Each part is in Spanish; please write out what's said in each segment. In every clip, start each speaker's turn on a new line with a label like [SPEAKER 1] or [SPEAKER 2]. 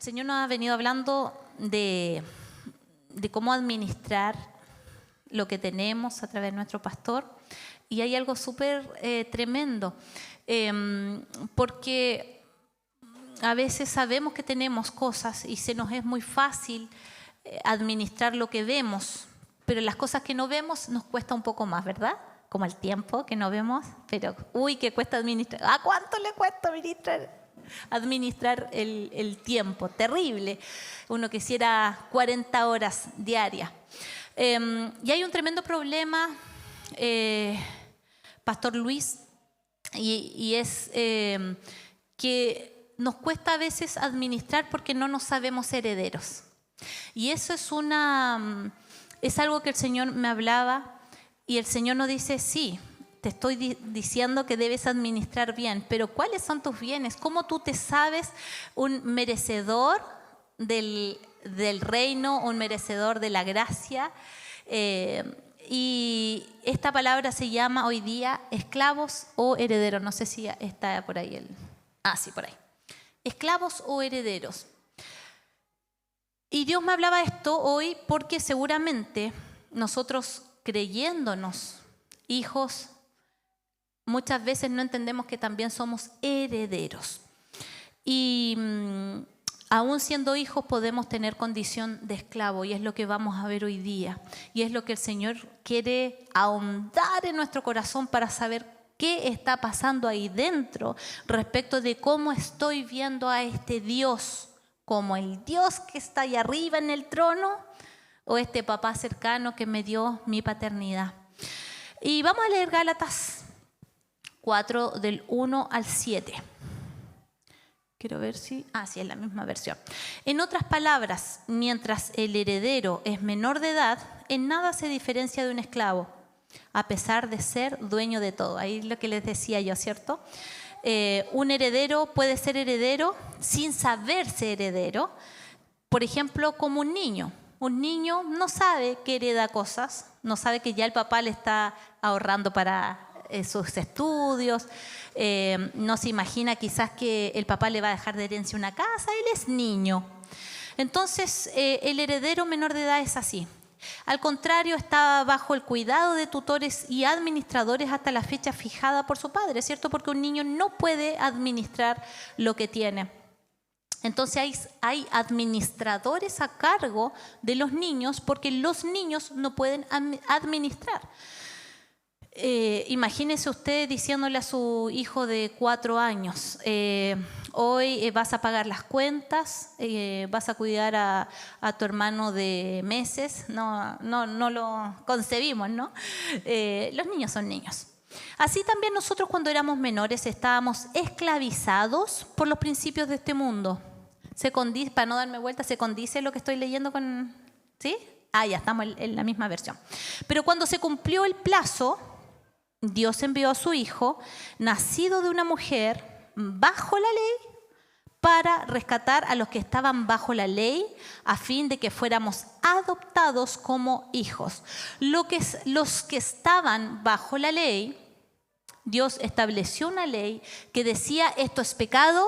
[SPEAKER 1] Señor nos ha venido hablando de cómo administrar lo que tenemos a través de nuestro pastor, y hay algo súper tremendo, porque a veces sabemos que tenemos cosas y se nos es muy fácil administrar lo que vemos, pero las cosas que no vemos nos cuesta un poco más, ¿verdad? Como el tiempo que no vemos, pero uy, que cuesta administrar. ¿A cuánto le cuesta administrar el tiempo? Terrible. Uno quisiera 40 horas diarias. Y hay un tremendo problema, Pastor Luis, y es que nos cuesta a veces administrar porque no nos sabemos herederos. Y eso es algo que el Señor me hablaba, y el Señor nos dice, sí, te estoy diciendo que debes administrar bien, pero ¿cuáles son tus bienes? ¿Cómo tú te sabes un merecedor del reino, un merecedor de la gracia? Y esta palabra se llama hoy día esclavos o herederos. No sé si está por ahí sí, por ahí. Esclavos o herederos. Y Dios me hablaba esto hoy porque seguramente nosotros, creyéndonos hijos, muchas veces no entendemos que también somos herederos. Y aún siendo hijos podemos tener condición de esclavo, y es lo que vamos a ver hoy día. Y es lo que el Señor quiere ahondar en nuestro corazón para saber qué está pasando ahí dentro respecto de cómo estoy viendo a este Dios, como el Dios que está ahí arriba en el trono, o este papá cercano que me dio mi paternidad. Y vamos a leer Gálatas 4 del 1 al 7. Quiero ver si... sí, es la misma versión. En otras palabras, mientras el heredero es menor de edad, en nada se diferencia de un esclavo, a pesar de ser dueño de todo. Ahí es lo que les decía yo, ¿cierto? Un heredero puede ser heredero sin saberse heredero. Por ejemplo, como un niño. Un niño no sabe que hereda cosas, no sabe que ya el papá le está ahorrando para sus estudios, no se imagina quizás que el papá le va a dejar de herencia una casa, él es niño. Entonces, el heredero menor de edad es así. Al contrario, está bajo el cuidado de tutores y administradores hasta la fecha fijada por su padre, ¿cierto? Porque un niño no puede administrar lo que tiene. Entonces hay administradores a cargo de los niños porque los niños no pueden administrar. Imagínese usted diciéndole a su hijo de 4 años, hoy vas a pagar las cuentas, vas a cuidar a tu hermano de meses. No lo concebimos, ¿no? Los niños son niños. Así también nosotros cuando éramos menores estábamos esclavizados por los principios de este mundo. Para no darme vuelta, ¿se condice lo que estoy leyendo con...? ¿Sí? Ya estamos en la misma versión. Pero cuando se cumplió el plazo, Dios envió a su Hijo, nacido de una mujer, bajo la ley, para rescatar a los que estaban bajo la ley, a fin de que fuéramos adoptados como hijos. Los que estaban bajo la ley, Dios estableció una ley que decía, esto es pecado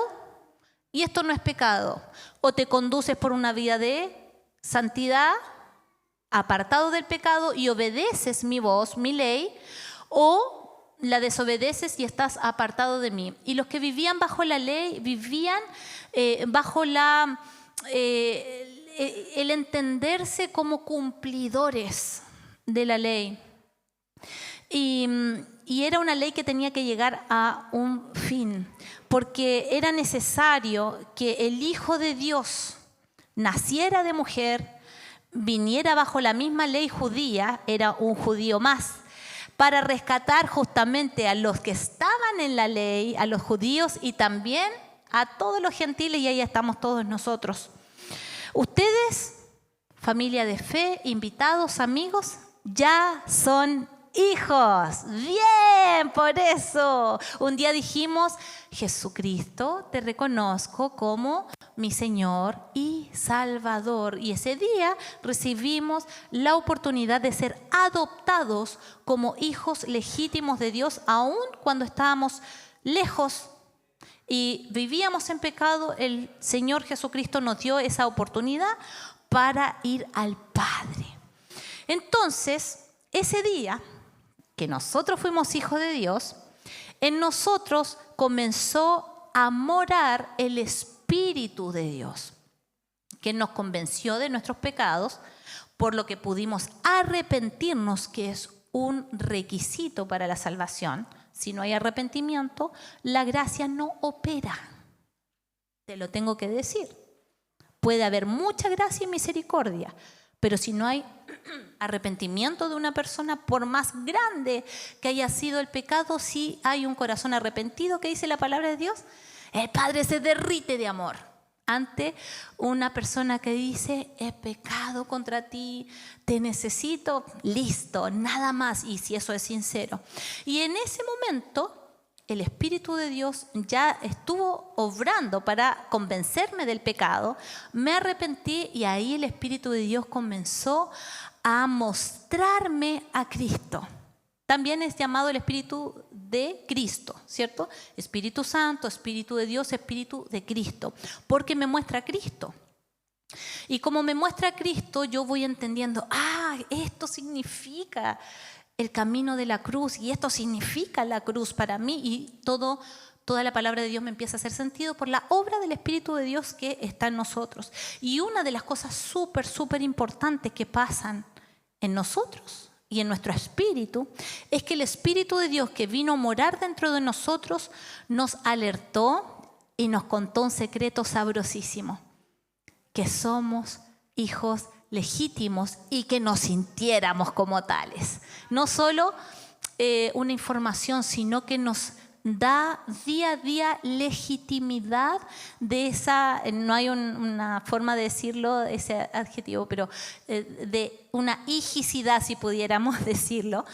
[SPEAKER 1] y esto no es pecado. O te conduces por una vida de santidad, apartado del pecado, y obedeces mi voz, mi ley, o la desobedeces y estás apartado de mí. Y los que vivían bajo la ley vivían bajo el entenderse como cumplidores de la ley. Y era una ley que tenía que llegar a un fin, porque era necesario que el Hijo de Dios naciera de mujer, viniera bajo la misma ley judía, era un judío más, para rescatar justamente a los que estaban en la ley, a los judíos y también a todos los gentiles, y ahí estamos todos nosotros. Ustedes, familia de fe, invitados, amigos, ya son hijos. Bien, por eso. Un día dijimos, Jesucristo, te reconozco como mi Señor y Salvador. Y ese día recibimos la oportunidad de ser adoptados como hijos legítimos de Dios, aun cuando estábamos lejos y vivíamos en pecado, el Señor Jesucristo nos dio esa oportunidad para ir al Padre. Entonces, ese día que nosotros fuimos hijos de Dios, en nosotros comenzó a morar el Espíritu de Dios, que nos convenció de nuestros pecados, por lo que pudimos arrepentirnos, que es un requisito para la salvación. Si no hay arrepentimiento, la gracia no opera. Te lo tengo que decir. Puede haber mucha gracia y misericordia, pero si no hay arrepentimiento de una persona, por más grande que haya sido el pecado, si hay un corazón arrepentido, ¿qué dice la palabra de Dios? El Padre se derrite de amor ante una persona que dice: he pecado contra ti, te necesito, listo, nada más. Y si eso es sincero. Y en ese momento el Espíritu de Dios ya estuvo obrando para convencerme del pecado. Me arrepentí y ahí el Espíritu de Dios comenzó a mostrarme a Cristo. También es llamado el Espíritu de Cristo, ¿cierto? Espíritu Santo, Espíritu de Dios, Espíritu de Cristo, porque me muestra a Cristo. Y como me muestra a Cristo, yo voy entendiendo, esto significa el camino de la cruz y esto significa la cruz para mí, y toda la palabra de Dios me empieza a hacer sentido por la obra del Espíritu de Dios que está en nosotros. Y una de las cosas súper importantes que pasan en nosotros y en nuestro espíritu es que el Espíritu de Dios que vino a morar dentro de nosotros nos alertó y nos contó un secreto sabrosísimo: que somos hijos legítimos y que nos sintiéramos como tales. No solo una información, sino que nos da día a día legitimidad de esa, no hay una forma de decirlo, ese adjetivo, pero de una hijicidad, si pudiéramos decirlo,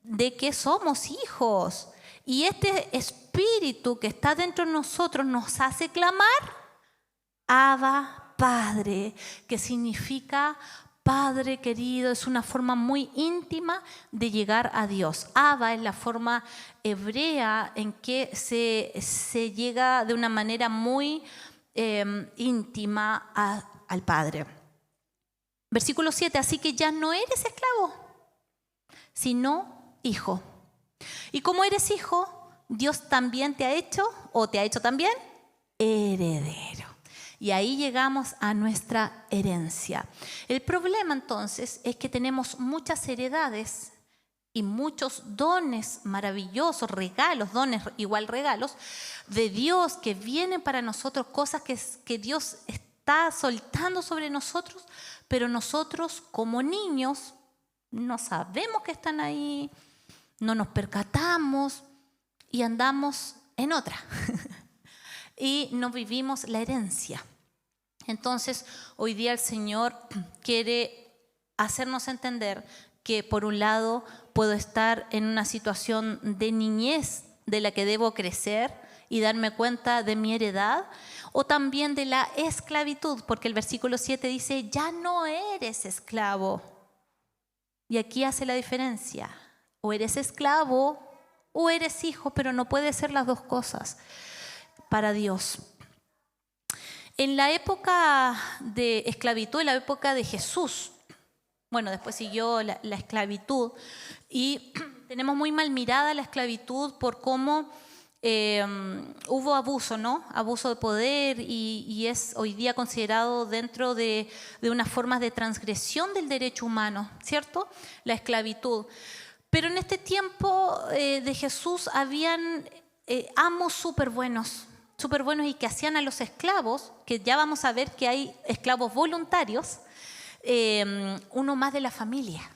[SPEAKER 1] de que somos hijos. Y este espíritu que está dentro de nosotros nos hace clamar: Abba, Padre, que significa Padre querido. Es una forma muy íntima de llegar a Dios. Abba es la forma hebrea en que se llega de una manera muy íntima al Padre. Versículo 7, así que ya no eres esclavo, sino hijo. Y como eres hijo, Dios también te ha hecho también heredero. Y ahí llegamos a nuestra herencia. El problema entonces es que tenemos muchas heredades y muchos dones maravillosos, dones igual regalos de Dios que vienen para nosotros, cosas que Dios está soltando sobre nosotros, pero nosotros como niños no sabemos que están ahí, no nos percatamos y andamos en otra. Y no vivimos la herencia. Entonces, hoy día el Señor quiere hacernos entender que, por un lado, puedo estar en una situación de niñez de la que debo crecer y darme cuenta de mi heredad, o también de la esclavitud, porque el versículo 7 dice: ya no eres esclavo. Y aquí hace la diferencia: o eres esclavo o eres hijo, pero no puede ser las dos cosas para Dios. En la época de esclavitud, en la época de Jesús, bueno, después siguió la esclavitud, y tenemos muy mal mirada la esclavitud por cómo hubo abuso, ¿no? Abuso de poder, y es hoy día considerado dentro de unas formas de transgresión del derecho humano, ¿cierto? La esclavitud. Pero en este tiempo de Jesús habían amos súper buenos y que hacían a los esclavos, que ya vamos a ver que hay esclavos voluntarios, uno más de la familia.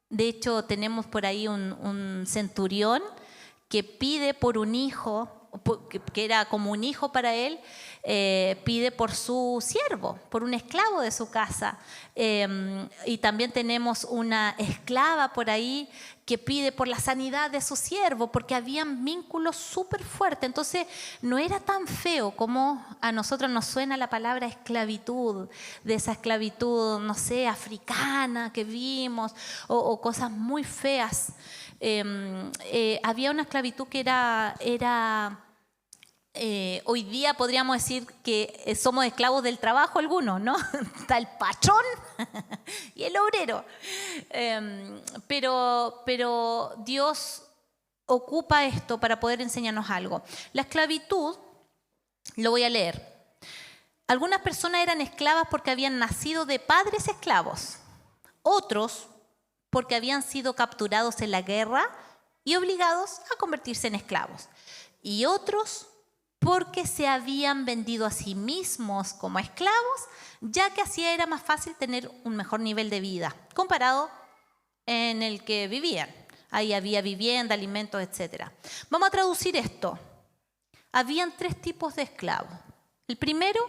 [SPEAKER 1] De hecho, tenemos por ahí un centurión que pide por un hijo, que era como un hijo para él, pide por su siervo, por un esclavo de su casa. Y también tenemos una esclava por ahí que pide por la sanidad de su siervo, porque habían vínculos súper fuertes. Entonces no era tan feo como a nosotros nos suena la palabra esclavitud, de esa esclavitud, no sé, africana que vimos, o cosas muy feas. Había una esclavitud que era Hoy día podríamos decir que somos esclavos del trabajo algunos, ¿no? Está el patrón y el obrero. Pero Dios ocupa esto para poder enseñarnos algo. La esclavitud, lo voy a leer. Algunas personas eran esclavas porque habían nacido de padres esclavos. Otros porque habían sido capturados en la guerra y obligados a convertirse en esclavos. Y otros porque se habían vendido a sí mismos como esclavos, ya que así era más fácil tener un mejor nivel de vida comparado en el que vivían. Ahí había vivienda, alimentos, etc. Vamos a traducir esto. Habían 3 tipos de esclavos. El primero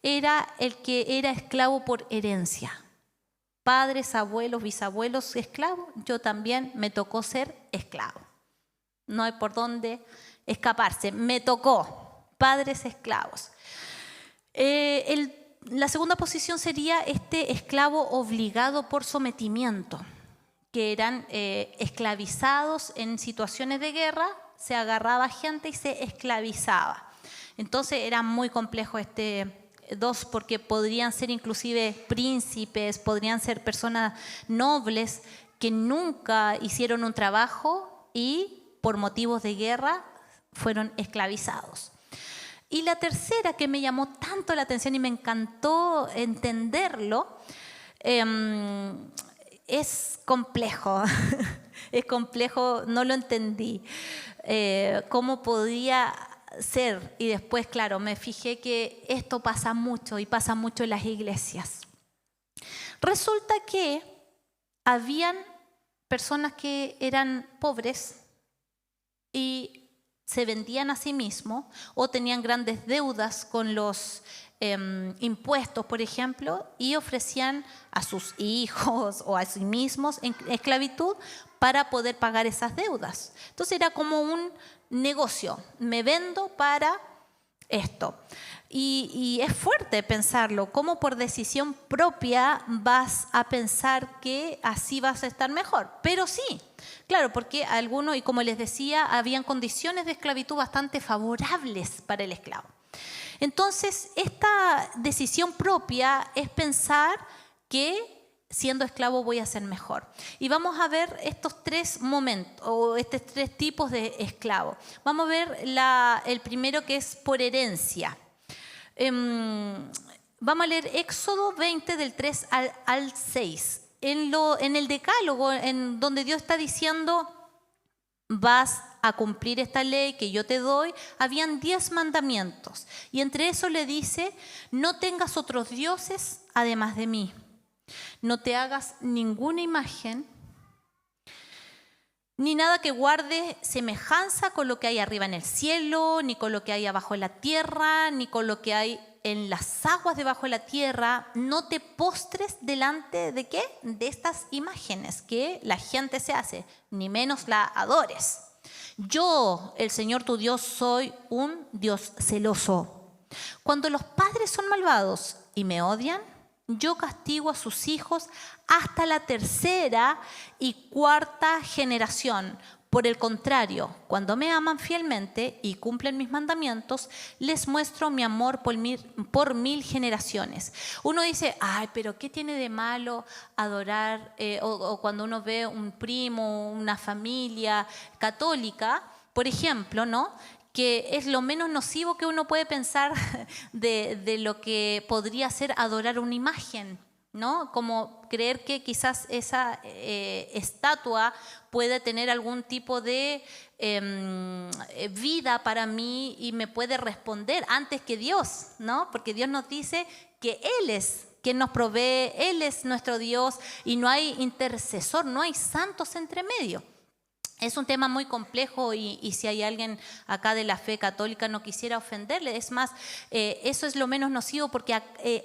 [SPEAKER 1] era el que era esclavo por herencia. Padres, abuelos, bisabuelos, esclavos. Yo también me tocó ser esclavo. No hay por dónde escaparse. Me tocó. Padres esclavos. La segunda posición sería este esclavo obligado por sometimiento, que eran esclavizados en situaciones de guerra, se agarraba gente y se esclavizaba. Entonces era muy complejo dos, porque podrían ser inclusive príncipes, podrían ser personas nobles que nunca hicieron un trabajo y por motivos de guerra fueron esclavizados. Y la tercera, que me llamó tanto la atención y me encantó entenderlo, es complejo. Es complejo, no lo entendí. ¿Cómo podía ser? Y después, claro, me fijé que esto pasa mucho y pasa mucho en las iglesias. Resulta que habían personas que eran pobres y se vendían a sí mismos o tenían grandes deudas con los impuestos, por ejemplo, y ofrecían a sus hijos o a sí mismos en esclavitud para poder pagar esas deudas. Entonces era como un negocio, me vendo para esto. Y es fuerte pensarlo, cómo por decisión propia vas a pensar que así vas a estar mejor. Pero sí, claro, porque algunos, y como les decía, habían condiciones de esclavitud bastante favorables para el esclavo. Entonces, esta decisión propia es pensar que siendo esclavo voy a ser mejor. Y vamos a ver estos 3 momentos, o estos 3 tipos de esclavos. Vamos a ver el primero, que es por herencia. Vamos a leer Éxodo 20 del 3 al 6. En el decálogo, en donde Dios está diciendo, vas a cumplir esta ley que yo te doy, habían 10 mandamientos. Y entre eso le dice, no tengas otros dioses además de mí. No te hagas ninguna imagen, ni nada que guarde semejanza con lo que hay arriba en el cielo, ni con lo que hay abajo en la tierra, ni con lo que hay en las aguas debajo de la tierra. No te postres delante de ¿qué? De estas imágenes que la gente se hace, ni menos la adores. Yo, el Señor tu Dios, soy un Dios celoso. Cuando los padres son malvados y me odian, yo castigo a sus hijos hasta la 3ª y 4ª generación. Por el contrario, cuando me aman fielmente y cumplen mis mandamientos, les muestro mi amor por 1000 generaciones. Uno dice, ay, pero ¿qué tiene de malo adorar? O cuando uno ve un primo, una familia católica, por ejemplo, ¿no?, que es lo menos nocivo que uno puede pensar de lo que podría ser adorar una imagen, ¿no? Como creer que quizás esa estatua puede tener algún tipo de vida para mí y me puede responder antes que Dios, ¿no? Porque Dios nos dice que Él es quien nos provee, Él es nuestro Dios y no hay intercesor, no hay santos entre medio. Es un tema muy complejo y si hay alguien acá de la fe católica no quisiera ofenderle. Es más, eso es lo menos nocivo porque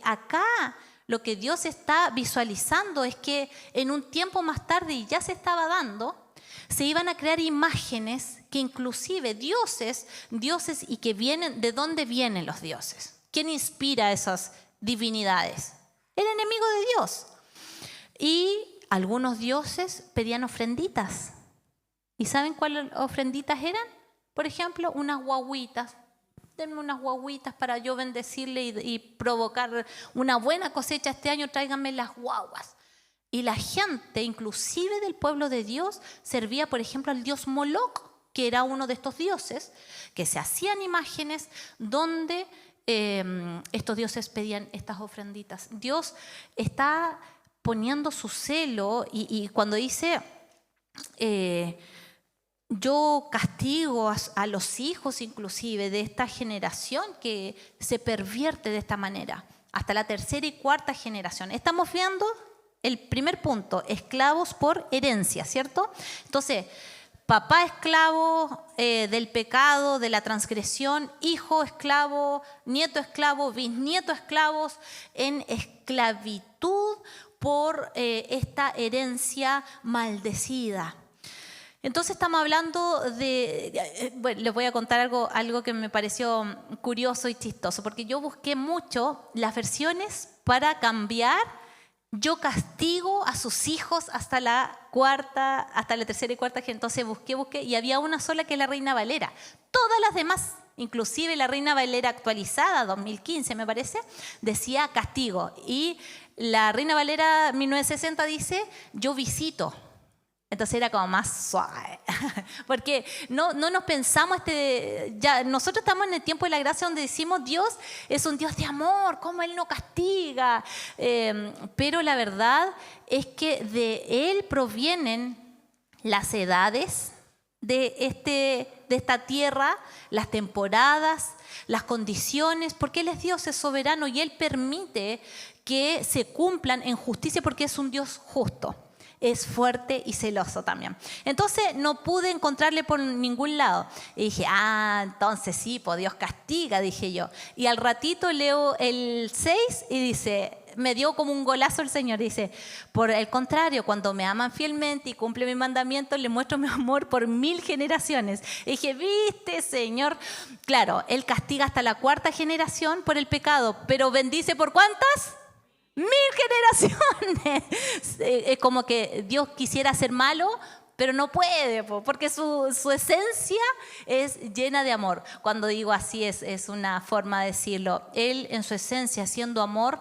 [SPEAKER 1] acá lo que Dios está visualizando es que en un tiempo más tarde, y ya se estaba dando, se iban a crear imágenes que inclusive dioses y que vienen, ¿de dónde vienen los dioses? ¿Quién inspira esas divinidades? El enemigo de Dios. Y algunos dioses pedían ofrenditas. ¿Y saben cuáles ofrenditas eran? Por ejemplo, unas guaguitas denme unas guaguitas para yo bendecirle y provocar una buena cosecha este año, tráiganme las guaguas. Y la gente, inclusive del pueblo de Dios, servía, por ejemplo, al dios Moloc, que era uno de estos dioses, que se hacían imágenes donde estos dioses pedían estas ofrenditas. Dios está poniendo su celo y cuando dice, yo castigo a los hijos inclusive de esta generación que se pervierte de esta manera, hasta la tercera y cuarta generación. Estamos viendo el primer punto, esclavos por herencia, ¿cierto? Entonces, papá esclavo del pecado, de la transgresión, hijo esclavo, nieto esclavo, bisnieto esclavos en esclavitud por esta herencia maldecida. Entonces estamos hablando de, bueno, les voy a contar algo que me pareció curioso y chistoso, porque yo busqué mucho las versiones para cambiar. Yo castigo a sus hijos hasta la tercera y cuarta, entonces busqué y había una sola que es la Reina Valera. Todas las demás, inclusive la Reina Valera actualizada, 2015 me parece, decía castigo. Y la Reina Valera 1960 dice, yo visito. Entonces era como más suave, porque no nos pensamos, ya nosotros estamos en el tiempo de la gracia donde decimos Dios es un Dios de amor, cómo Él no castiga, pero la verdad es que de Él provienen las edades de esta tierra, las temporadas, las condiciones, porque Él es Dios, es soberano y Él permite que se cumplan en justicia porque es un Dios justo. Es fuerte y celoso también. Entonces no pude encontrarle por ningún lado. Y dije, entonces sí, pues Dios castiga, dije yo. Y al ratito leo el 6 y dice, me dio como un golazo el Señor. Dice, por el contrario, cuando me aman fielmente y cumplen mis mandamientos, le muestro mi amor por 1000 generaciones. Y dije, viste, Señor. Claro, Él castiga hasta la cuarta generación por el pecado, pero bendice ¿por cuántas? 1000 generaciones. Es como que Dios quisiera ser malo, pero no puede, porque su esencia es llena de amor. Cuando digo así es una forma de decirlo. Él en su esencia, siendo amor,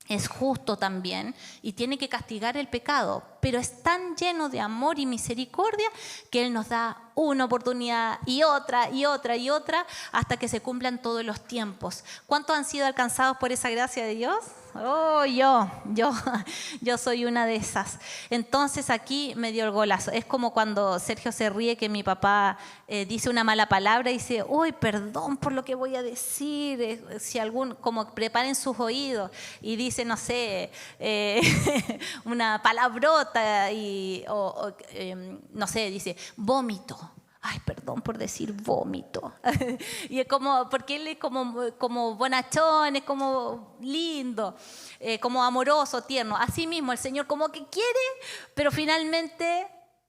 [SPEAKER 1] es justo también y tiene que castigar el pecado, pero es tan lleno de amor y misericordia que Él nos da una oportunidad y otra y otra y otra hasta que se cumplan todos los tiempos. ¿Cuántos han sido alcanzados por esa gracia de Dios? Oh, yo soy una de esas. Entonces aquí me dio el golazo. Es como cuando Sergio se ríe que mi papá dice una mala palabra y dice, uy, perdón por lo que voy a decir, como preparen sus oídos y dice, no sé, una palabrota no sé, dice, vómito. Ay, perdón por decir vómito. Y es como, porque él es como bonachón, es como lindo, como amoroso, tierno. Así mismo el Señor como que quiere, pero finalmente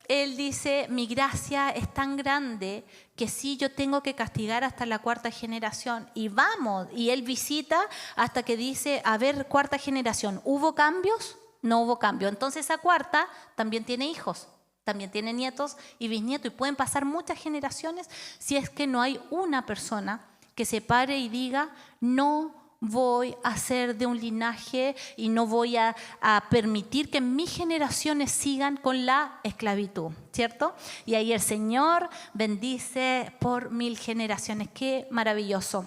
[SPEAKER 1] Él dice, mi gracia es tan grande que sí, yo tengo que castigar hasta la cuarta generación. Y vamos, y Él visita hasta que dice, a ver, cuarta generación, ¿hubo cambios? No hubo cambio. Entonces esa cuarta también tiene hijos. También tiene nietos y bisnietos y pueden pasar muchas generaciones si es que no hay una persona que se pare y diga no voy a ser de un linaje y no voy a permitir que mis generaciones sigan con la esclavitud, ¿cierto? Y ahí el Señor bendice por 1000 generaciones. ¡Qué maravilloso!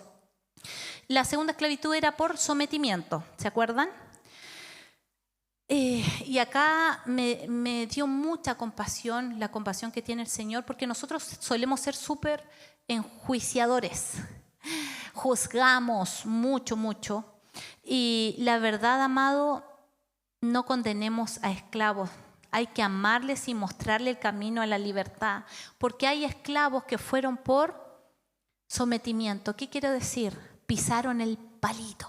[SPEAKER 1] La segunda esclavitud era por sometimiento, ¿se acuerdan? Y acá me dio mucha compasión, la compasión que tiene el Señor, porque nosotros solemos ser súper enjuiciadores, juzgamos mucho, y la verdad, amado, no condenemos a esclavos, hay que amarles y mostrarle el camino a la libertad, porque hay esclavos que fueron por sometimiento. ¿Qué quiero decir? Pisaron el palito.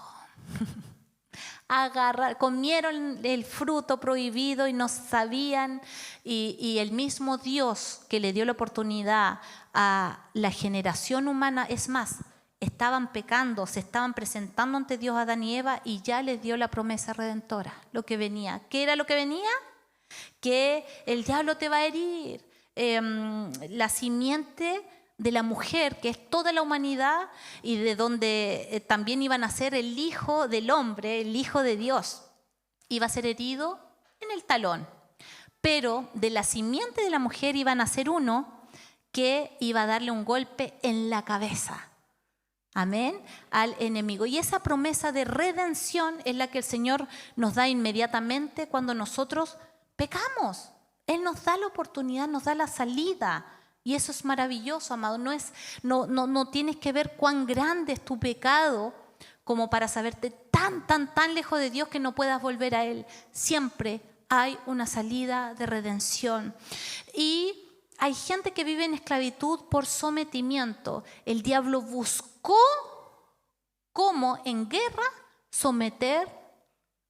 [SPEAKER 1] Comieron el fruto prohibido y no sabían, y el mismo Dios que le dio la oportunidad a la generación humana, es más, estaban pecando, se estaban presentando ante Dios Adán y Eva y ya les dio la promesa redentora, lo que venía. ¿Qué era lo que venía? Que el diablo te va a herir, la simiente de la mujer, que es toda la humanidad, y de donde también iba a nacer el Hijo del Hombre, el Hijo de Dios. Iba a ser herido en el talón. Pero de la simiente de la mujer iba a nacer uno que iba a darle un golpe en la cabeza. Amén, al enemigo. Y esa promesa de redención es la que el Señor nos da inmediatamente cuando nosotros pecamos. Él nos da la oportunidad, nos da la salida. Y eso es maravilloso, amado. No tienes que ver cuán grande es tu pecado como para saberte tan lejos de Dios que no puedas volver a Él. Siempre hay una salida de redención. Y hay gente que vive en esclavitud por sometimiento. El diablo buscó cómo en guerra someter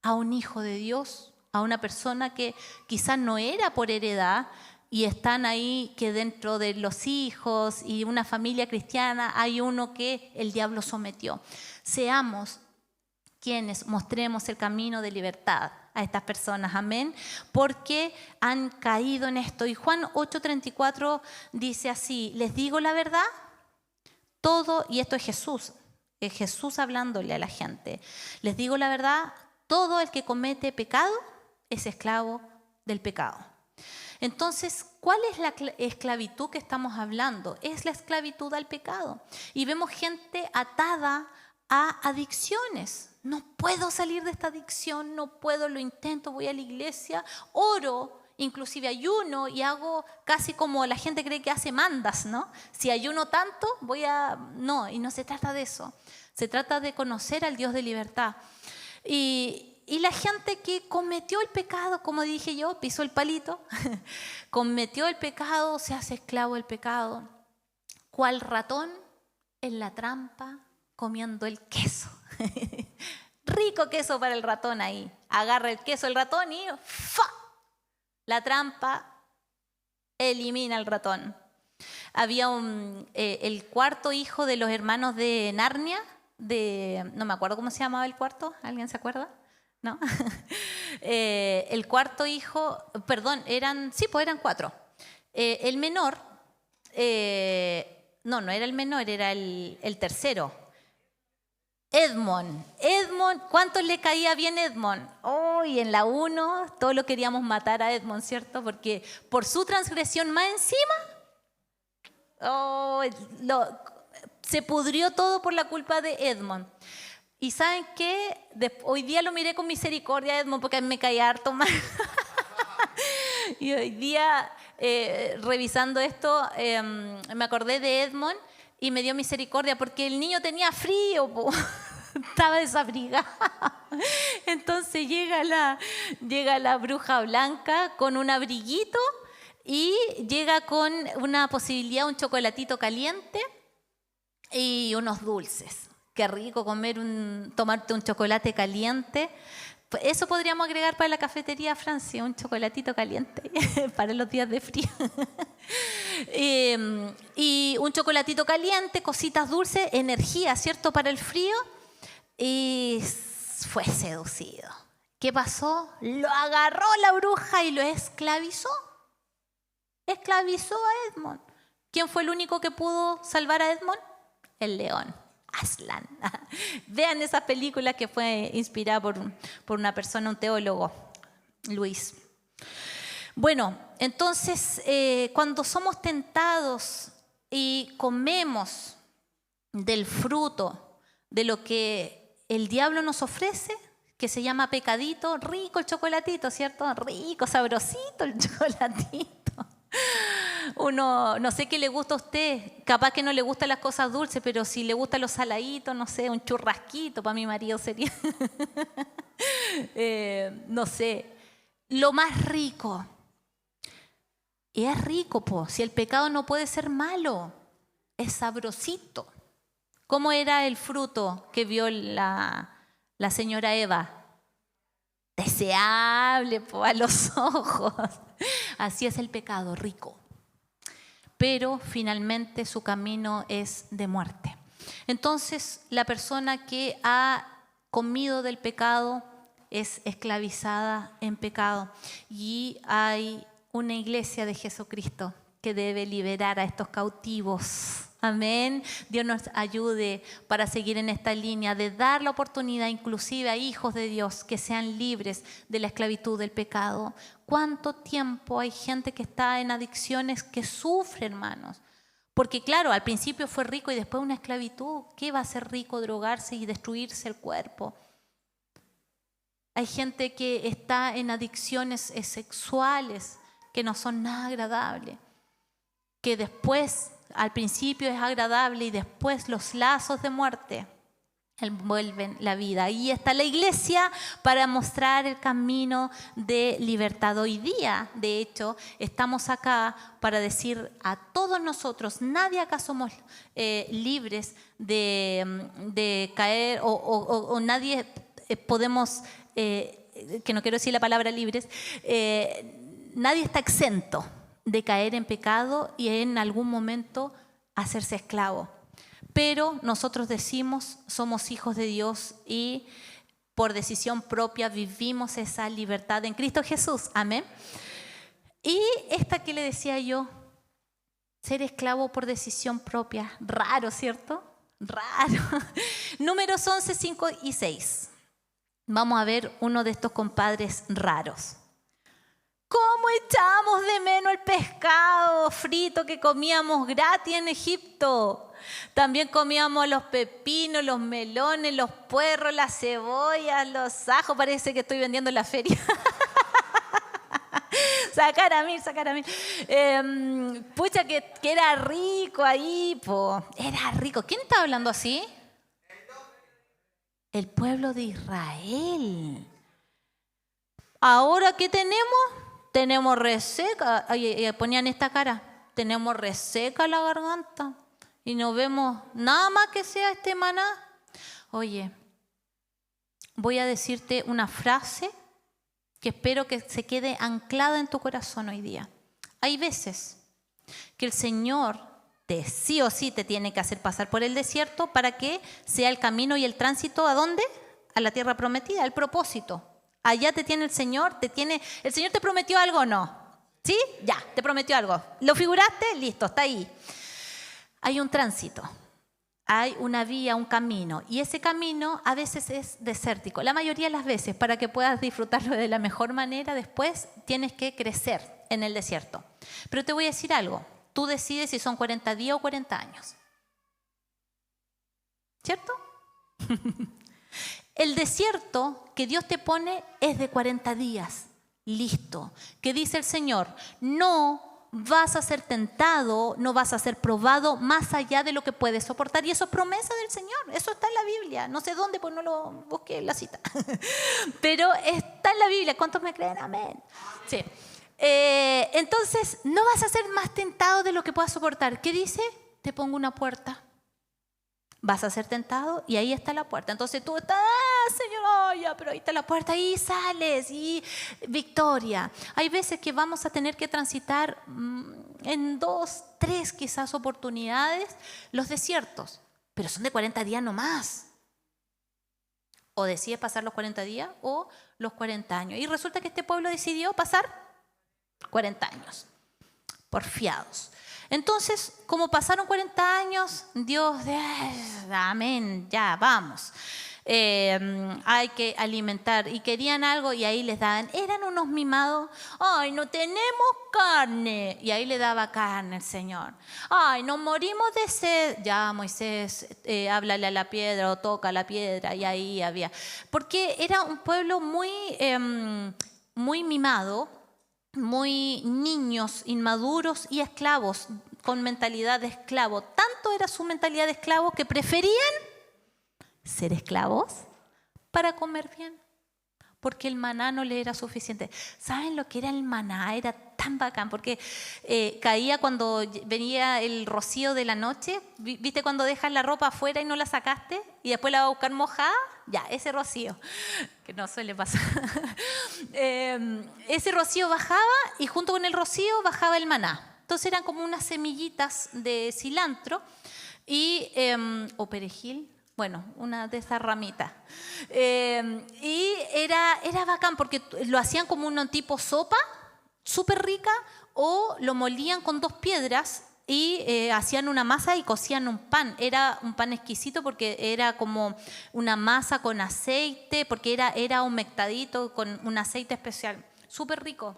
[SPEAKER 1] a un hijo de Dios, a una persona que quizás no era por heredad, y están ahí que dentro de los hijos y una familia cristiana hay uno que el diablo sometió. Seamos quienes mostremos el camino de libertad a estas personas, amén, porque han caído en esto. Y Juan 8:34 dice así: les digo la verdad, todo, y esto es Jesús hablándole a la gente, les digo la verdad, todo el que comete pecado es esclavo del pecado. Entonces, ¿cuál es la esclavitud que estamos hablando? Es la esclavitud al pecado. Y vemos gente atada a adicciones. No puedo salir de esta adicción, no puedo, lo intento, voy a la iglesia, oro, inclusive ayuno y hago casi como la gente cree que hace mandas, ¿no? Si ayuno tanto, No, y no se trata de eso. Se trata de conocer al Dios de libertad. Y la gente que cometió el pecado, como dije yo, pisó el palito, cometió el pecado, se hace esclavo del pecado. ¿Cuál ratón en la trampa comiendo el queso? Rico queso para el ratón ahí. Agarra el queso el ratón y ¡fa! La trampa elimina al ratón. Había el cuarto hijo de los hermanos de Narnia, no me acuerdo cómo se llamaba el cuarto, ¿alguien se acuerda? ¿No? El cuarto hijo, perdón, eran 4. El menor, no era el menor, era el tercero. Edmond, ¿cuánto le caía bien Edmond? Y en la 1 todos lo queríamos matar a Edmond, ¿cierto? Porque por su transgresión más encima, se pudrió todo por la culpa de Edmond. ¿Y saben qué? Hoy día lo miré con misericordia a Edmond porque a mí me caía harto mal. Y hoy día, revisando esto, me acordé de Edmond y me dio misericordia porque el niño tenía frío, estaba desabrigado. Entonces llega la bruja blanca con un abriguito y llega con una posibilidad, un chocolatito caliente y unos dulces. Qué rico tomarte un chocolate caliente. Eso podríamos agregar para la cafetería Francia, un chocolatito caliente para los días de frío. Y un chocolatito caliente, cositas dulces, energía, ¿cierto? Para el frío. Y fue seducido. ¿Qué pasó? Lo agarró la bruja y lo esclavizó. Esclavizó a Edmond. ¿Quién fue el único que pudo salvar a Edmond? El león. Aslan. Vean esa película que fue inspirada por una persona, un teólogo, Luis. Bueno, entonces cuando somos tentados y comemos del fruto de lo que el diablo nos ofrece, que se llama pecadito, rico el chocolatito, ¿cierto? Rico, sabrosito el chocolatito. Uno, no sé qué le gusta a usted, capaz que no le gustan las cosas dulces, pero si le gustan los saladitos, no sé, un churrasquito, para mi marido sería, no sé, lo más rico. Y es rico, si el pecado no puede ser malo, es sabrosito. ¿Cómo era el fruto que vio la señora Eva? Deseable, a los ojos. Así es el pecado, rico. Pero finalmente su camino es de muerte. Entonces, la persona que ha comido del pecado es esclavizada en pecado. Y hay una iglesia de Jesucristo que debe liberar a estos cautivos. Amén. Dios nos ayude para seguir en esta línea de dar la oportunidad inclusive a hijos de Dios que sean libres de la esclavitud del pecado. ¿Cuánto tiempo hay gente que está en adicciones que sufre, hermanos? Porque claro, al principio fue rico y después una esclavitud. ¿Qué va a ser rico? Drogarse y destruirse el cuerpo. Hay gente que está en adicciones sexuales que no son nada agradables, que después, al principio es agradable y después los lazos de muerte envuelven la vida. Ahí está la iglesia para mostrar el camino de libertad. Hoy día, de hecho, estamos acá para decir a todos nosotros, nadie acá somos libres de caer o nadie podemos, que no quiero decir la palabra libres, nadie está exento de caer en pecado y en algún momento hacerse esclavo. Pero nosotros decimos, somos hijos de Dios y por decisión propia vivimos esa libertad en Cristo Jesús. Amén. Y esta que le decía yo, ser esclavo por decisión propia. Raro, ¿cierto? Raro. Números 11, 5 y 6. Vamos a ver uno de estos compadres raros. ¿Cómo echamos de menos el pescado frito que comíamos gratis en Egipto? También comíamos los pepinos, los melones, los puerros, las cebollas, los ajos. Parece que estoy vendiendo en la feria. Sacar a mil. Pucha, que era rico ahí, po. Era rico. ¿Quién está hablando así? El pueblo de Israel. ¿Ahora qué tenemos? Tenemos reseca, ponían esta cara, tenemos reseca la garganta y no vemos nada más que sea este maná. Oye, voy a decirte una frase que espero que se quede anclada en tu corazón hoy día. Hay veces que el Señor sí o sí te tiene que hacer pasar por el desierto para que sea el camino y el tránsito, ¿a dónde? A la tierra prometida, el propósito. Allá te tiene el Señor, ¿el Señor te prometió algo o no? ¿Sí? Ya, te prometió algo. ¿Lo figuraste? Listo, está ahí. Hay un tránsito, hay una vía, un camino. Y ese camino a veces es desértico. La mayoría de las veces, para que puedas disfrutarlo de la mejor manera, después tienes que crecer en el desierto. Pero te voy a decir algo. Tú decides si son 40 días o 40 años. ¿Cierto? El desierto que Dios te pone es de 40 días. Listo. Que dice el Señor, no vas a ser tentado, no vas a ser probado más allá de lo que puedes soportar. Y eso es promesa del Señor. Eso está en la Biblia. No sé dónde, pues no lo busqué en la cita. Pero está en la Biblia. ¿Cuántos me creen? Amén. Sí. Entonces, no vas a ser más tentado de lo que puedas soportar. ¿Qué dice? Te pongo una puerta. Vas a ser tentado y ahí está la puerta. Entonces tú estás, Señor, oh, ya, pero ahí está la puerta, ahí sales y victoria. Hay veces que vamos a tener que transitar en 2, 3 quizás oportunidades los desiertos, pero son de 40 días nomás. O decides pasar los 40 días o los 40 años. Y resulta que este pueblo decidió pasar 40 años, porfiados. Entonces, como pasaron 40 años, Dios, amén, ya, vamos. Hay que alimentar. Y querían algo y ahí les daban. Eran unos mimados. Ay, no tenemos carne. Y ahí le daba carne el Señor. Ay, nos morimos de sed. Ya, Moisés, háblale a la piedra o toca la piedra. Y ahí había. Porque era un pueblo muy mimado, muy niños, inmaduros y esclavos, con mentalidad de esclavo. Tanto era su mentalidad de esclavo que preferían ser esclavos para comer bien, porque el maná no le era suficiente. ¿Saben lo que era el maná? Era tan bacán, porque caía cuando venía el rocío de la noche. ¿Viste cuando dejas la ropa afuera y no la sacaste? Y después la vas a buscar mojada. Ya, ese rocío, que no suele pasar. Ese rocío bajaba y junto con el rocío bajaba el maná. Entonces eran como unas semillitas de cilantro o perejil. Bueno, una de esas ramitas. Y era bacán porque lo hacían como un tipo sopa súper rica, o lo molían con 2 piedras y hacían una masa y cocían un pan. Era un pan exquisito porque era como una masa con aceite, porque era humectadito con un aceite especial, súper rico.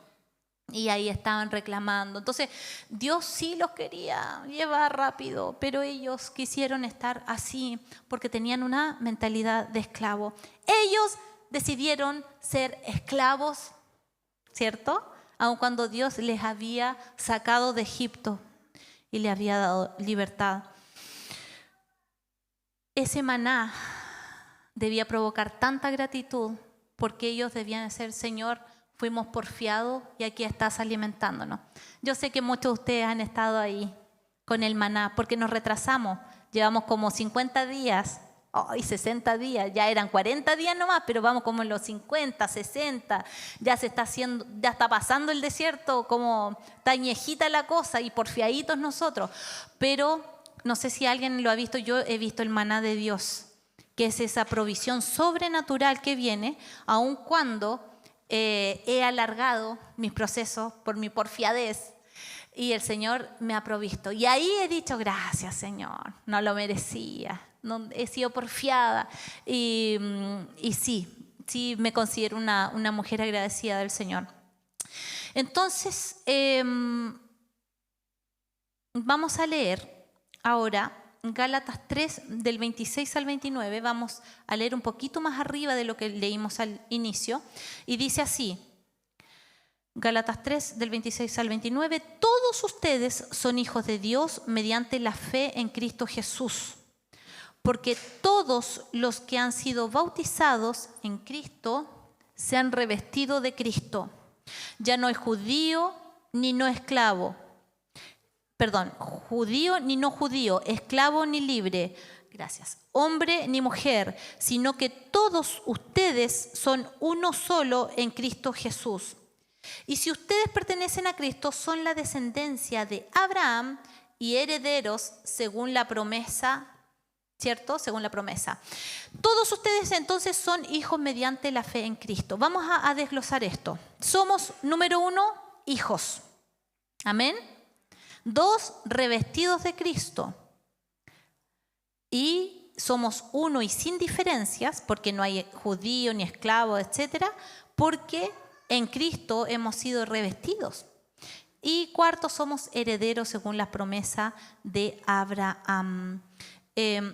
[SPEAKER 1] Y ahí estaban reclamando. Entonces, Dios sí los quería llevar rápido, pero ellos quisieron estar así porque tenían una mentalidad de esclavo. Ellos decidieron ser esclavos, ¿cierto? Aun cuando Dios les había sacado de Egipto y les había dado libertad. Ese maná debía provocar tanta gratitud porque ellos debían ser, Señor, fuimos porfiados y aquí estás alimentándonos. Yo sé que muchos de ustedes han estado ahí con el maná porque nos retrasamos. Llevamos como 50 días, 60 días, ya eran 40 días nomás, pero vamos como en los 50, 60. Ya se está haciendo, ya está pasando el desierto, como tañejita la cosa y porfiaditos nosotros. Pero no sé si alguien lo ha visto, yo he visto el maná de Dios, que es esa provisión sobrenatural que viene, aun cuando he alargado mis procesos por mi porfiadez y el Señor me ha provisto. Y ahí he dicho, gracias Señor, no lo merecía, no, he sido porfiada. Y sí me considero una mujer agradecida del Señor. Entonces, vamos a leer ahora Gálatas 3, del 26 al 29, vamos a leer un poquito más arriba de lo que leímos al inicio, y dice así, Gálatas 3, del 26 al 29, todos ustedes son hijos de Dios mediante la fe en Cristo Jesús, porque todos los que han sido bautizados en Cristo se han revestido de Cristo. Ya no hay judío ni no esclavo, judío ni no judío, esclavo ni libre, gracias, hombre ni mujer, sino que todos ustedes son uno solo en Cristo Jesús. Y si ustedes pertenecen a Cristo, son la descendencia de Abraham y herederos según la promesa, ¿cierto? Según la promesa. Todos ustedes entonces son hijos mediante la fe en Cristo. Vamos a desglosar esto. Somos, número 1, hijos. Amén. 2, revestidos de Cristo. Y somos uno y sin diferencias, porque no hay judío ni esclavo, etcétera, porque en Cristo hemos sido revestidos. Y 4, somos herederos según la promesa de Abraham.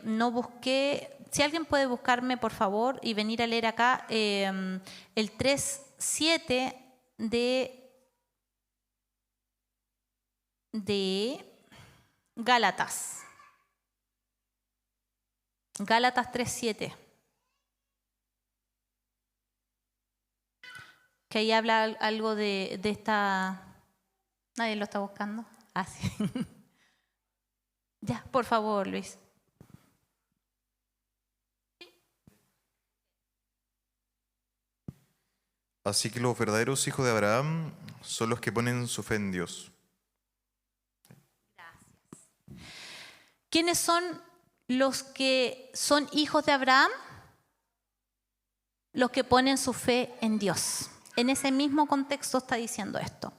[SPEAKER 1] No busqué, si alguien puede buscarme por favor y venir a leer acá el 3:7 de Gálatas. Gálatas 3:7. Que ahí habla algo de esta... ¿Nadie lo está buscando? Ah, sí. Ya, por favor, Luis.
[SPEAKER 2] Así que los verdaderos hijos de Abraham son los que ponen su fe en Dios.
[SPEAKER 1] ¿Quiénes son los que son hijos de Abraham? Los que ponen su fe en Dios. En ese mismo contexto está diciendo esto.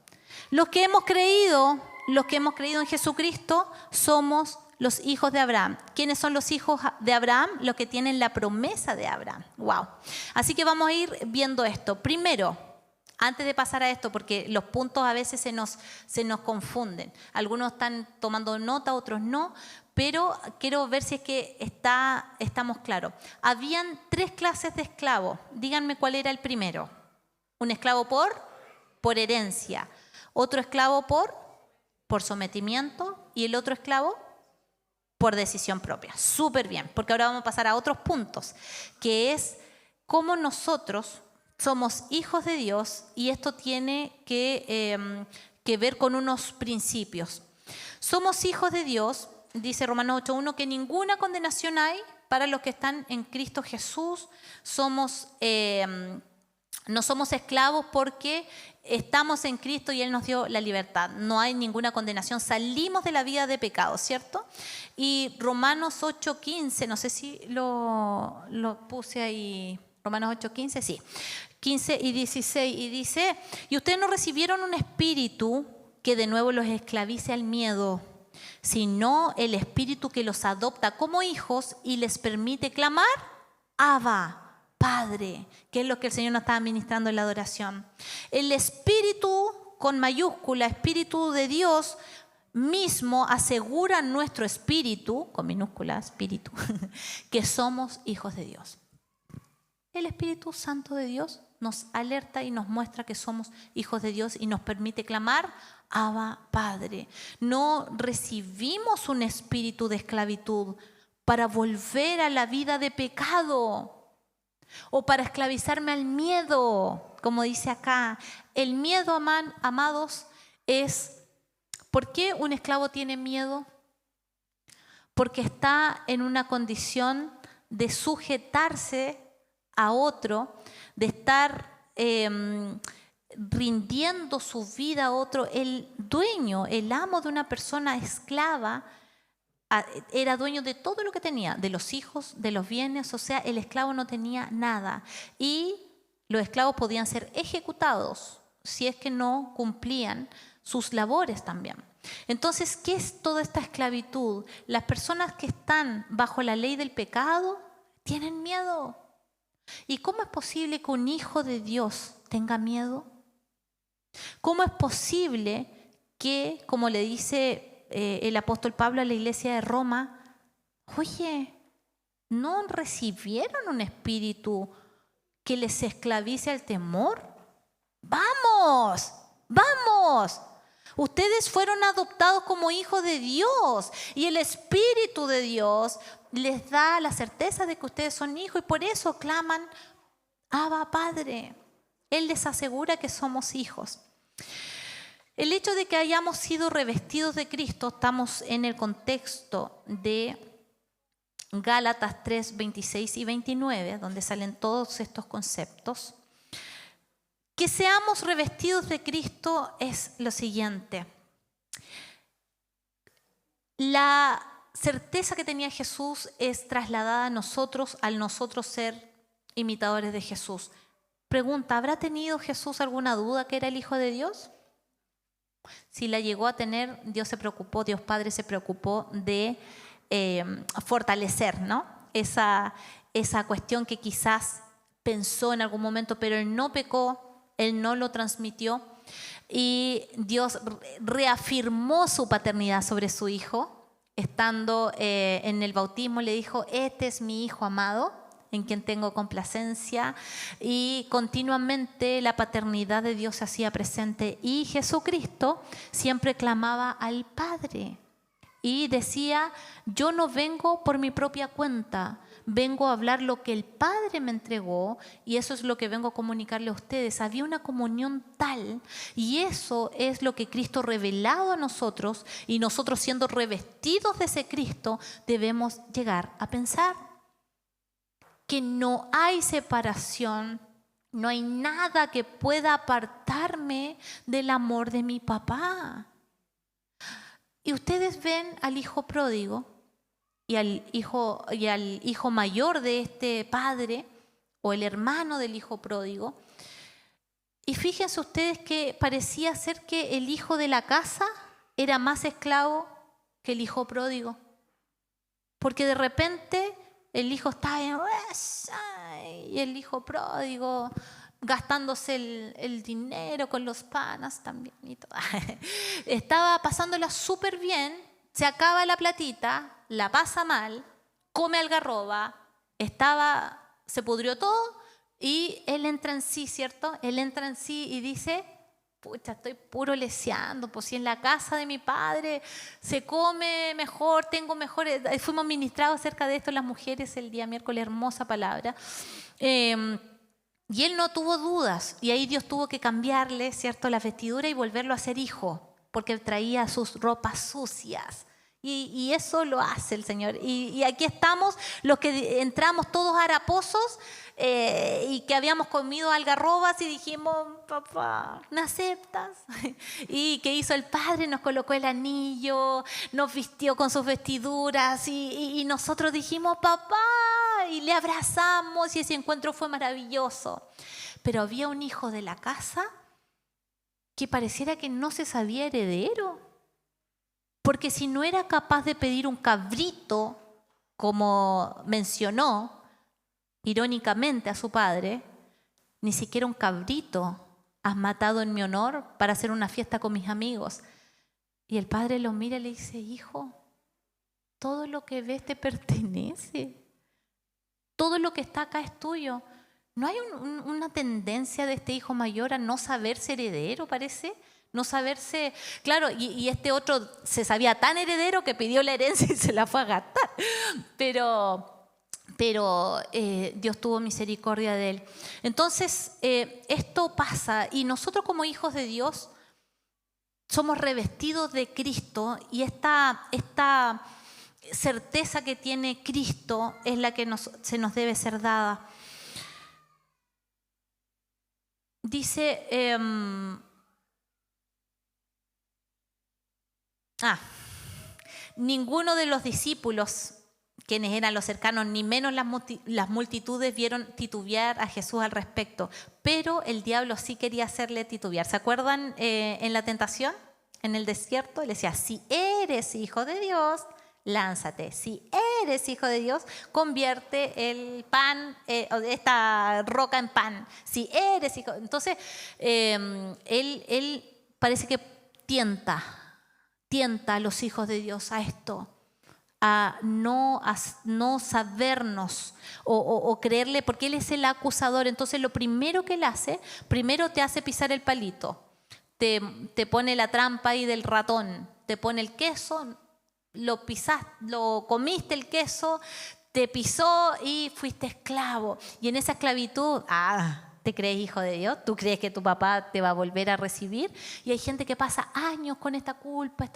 [SPEAKER 1] Los que hemos creído en Jesucristo, somos los hijos de Abraham. ¿Quiénes son los hijos de Abraham? Los que tienen la promesa de Abraham. Wow. Así que vamos a ir viendo esto. Primero, antes de pasar a esto, porque los puntos a veces se nos confunden. Algunos están tomando nota, otros no, pero quiero ver si es que estamos claros. Habían 3 clases de esclavos. Díganme cuál era el primero. Un esclavo por herencia. Otro esclavo por sometimiento. Y el otro esclavo por decisión propia. Súper bien, porque ahora vamos a pasar a otros puntos, que es cómo nosotros somos hijos de Dios, y esto tiene que ver con unos principios. Somos hijos de Dios, dice Romanos 8:1, que ninguna condenación hay para los que están en Cristo Jesús. No somos esclavos porque estamos en Cristo y Él nos dio la libertad. No hay ninguna condenación. Salimos de la vida de pecado, ¿cierto? Y Romanos 8:15, no sé si lo puse ahí Romanos 8:15, sí. 15 y 16, y dice, y ustedes no recibieron un espíritu que de nuevo los esclavice al miedo, sino el espíritu que los adopta como hijos y les permite clamar, Abba, Padre, que es lo que el Señor nos estaba ministrando en la adoración. El espíritu con mayúscula, espíritu de Dios mismo, asegura a nuestro espíritu, con minúscula, espíritu, que somos hijos de Dios. El Espíritu Santo de Dios nos alerta y nos muestra que somos hijos de Dios y nos permite clamar, Abba, Padre. No recibimos un espíritu de esclavitud para volver a la vida de pecado o para esclavizarme al miedo, como dice acá. El miedo, amados, es... ¿Por qué un esclavo tiene miedo? Porque está en una condición de sujetarse a otro, de estar rindiendo su vida a otro. El dueño, el amo de una persona esclava, era dueño de todo lo que tenía, de los hijos, de los bienes, o sea, el esclavo no tenía nada. Y los esclavos podían ser ejecutados si es que no cumplían sus labores también. Entonces, ¿qué es toda esta esclavitud? Las personas que están bajo la ley del pecado tienen miedo. ¿Y cómo es posible que un hijo de Dios tenga miedo? ¿Cómo es posible que, como le dice el apóstol Pablo a la iglesia de Roma, oye, ¿no recibieron un espíritu que les esclavice al temor? ¡Vamos! ¡Vamos! Ustedes fueron adoptados como hijos de Dios y el Espíritu de Dios les da la certeza de que ustedes son hijos y por eso claman, Abba, Padre. Él les asegura que somos hijos. El hecho de que hayamos sido revestidos de Cristo, estamos en el contexto de Gálatas 3, 26 y 29, donde salen todos estos conceptos. Que seamos revestidos de Cristo es lo siguiente. La certeza que tenía Jesús es trasladada a nosotros al nosotros ser imitadores de Jesús. Pregunta, ¿habrá tenido Jesús alguna duda que era el Hijo de Dios? Si la llegó a tener, Dios Padre se preocupó de fortalecer, ¿no? Esa cuestión que quizás pensó en algún momento, pero Él no pecó. Él no lo transmitió y Dios reafirmó su paternidad sobre su Hijo. Estando en el bautismo le dijo, este es mi Hijo amado, en quien tengo complacencia. Y continuamente la paternidad de Dios se hacía presente. Y Jesucristo siempre clamaba al Padre y decía, yo no vengo por mi propia cuenta, vengo a hablar lo que el Padre me entregó y eso es lo que vengo a comunicarle a ustedes. Había una comunión tal y eso es lo que Cristo ha revelado a nosotros y nosotros siendo revestidos de ese Cristo debemos llegar a pensar que no hay separación, no hay nada que pueda apartarme del amor de mi papá. Y ustedes ven al hijo pródigo y al hijo mayor de este padre o el hermano del hijo pródigo. Y fíjense ustedes que parecía ser que el hijo de la casa era más esclavo que el hijo pródigo. Porque de repente el hijo estaba y el hijo pródigo gastándose el dinero con los panas también y todo. Estaba pasándola súper bien, se acaba la platita, la pasa mal, come algarroba, se pudrió todo y él entra en sí, ¿cierto? Él entra en sí y dice, pucha, estoy puro leseando, pues si en la casa de mi padre se come mejor, tengo mejores... Fuimos ministrados acerca de esto las mujeres el día miércoles, hermosa palabra. Y él no tuvo dudas y ahí Dios tuvo que cambiarle, ¿cierto?, la vestidura y volverlo a ser hijo porque él traía sus ropas sucias Y eso lo hace el Señor. Y aquí estamos, los que entramos todos haraposos y que habíamos comido algarrobas y dijimos, papá, ¿me aceptas? ¿Y qué hizo el Padre? Nos colocó el anillo, nos vistió con sus vestiduras y nosotros dijimos, papá, y le abrazamos y ese encuentro fue maravilloso. Pero había un hijo de la casa que pareciera que no se sabía heredero. Porque si no era capaz de pedir un cabrito, como mencionó irónicamente a su padre, ni siquiera un cabrito has matado en mi honor para hacer una fiesta con mis amigos. Y el padre lo mira y le dice, hijo, todo lo que ves te pertenece. Todo lo que está acá es tuyo. ¿No hay una tendencia de este hijo mayor a no saberse heredero, parece? No saberse, claro, y este otro se sabía tan heredero que pidió la herencia y se la fue a gastar. Pero Dios tuvo misericordia de él. Entonces, esto pasa y nosotros como hijos de Dios somos revestidos de Cristo y esta certeza que tiene Cristo es la que se nos debe ser dada. Dice... ninguno de los discípulos, quienes eran los cercanos, ni menos las multitudes vieron titubear a Jesús al respecto, pero el diablo sí quería hacerle titubear. ¿Se acuerdan en la tentación, en el desierto? Él decía, si eres hijo de Dios, lánzate. Si eres hijo de Dios, convierte el pan, esta roca en pan. Si eres hijo... Entonces, él parece que tienta a los hijos de Dios a esto, a no sabernos o creerle, porque Él es el acusador. Entonces lo primero que Él hace, primero te hace pisar el palito, te pone la trampa ahí del ratón, te pone el queso, lo pisaste, lo comiste el queso, te pisó y fuiste esclavo. Y en esa esclavitud, ¿te crees hijo de Dios? ¿Tú crees que tu papá te va a volver a recibir? Y hay gente que pasa años con esta culpa,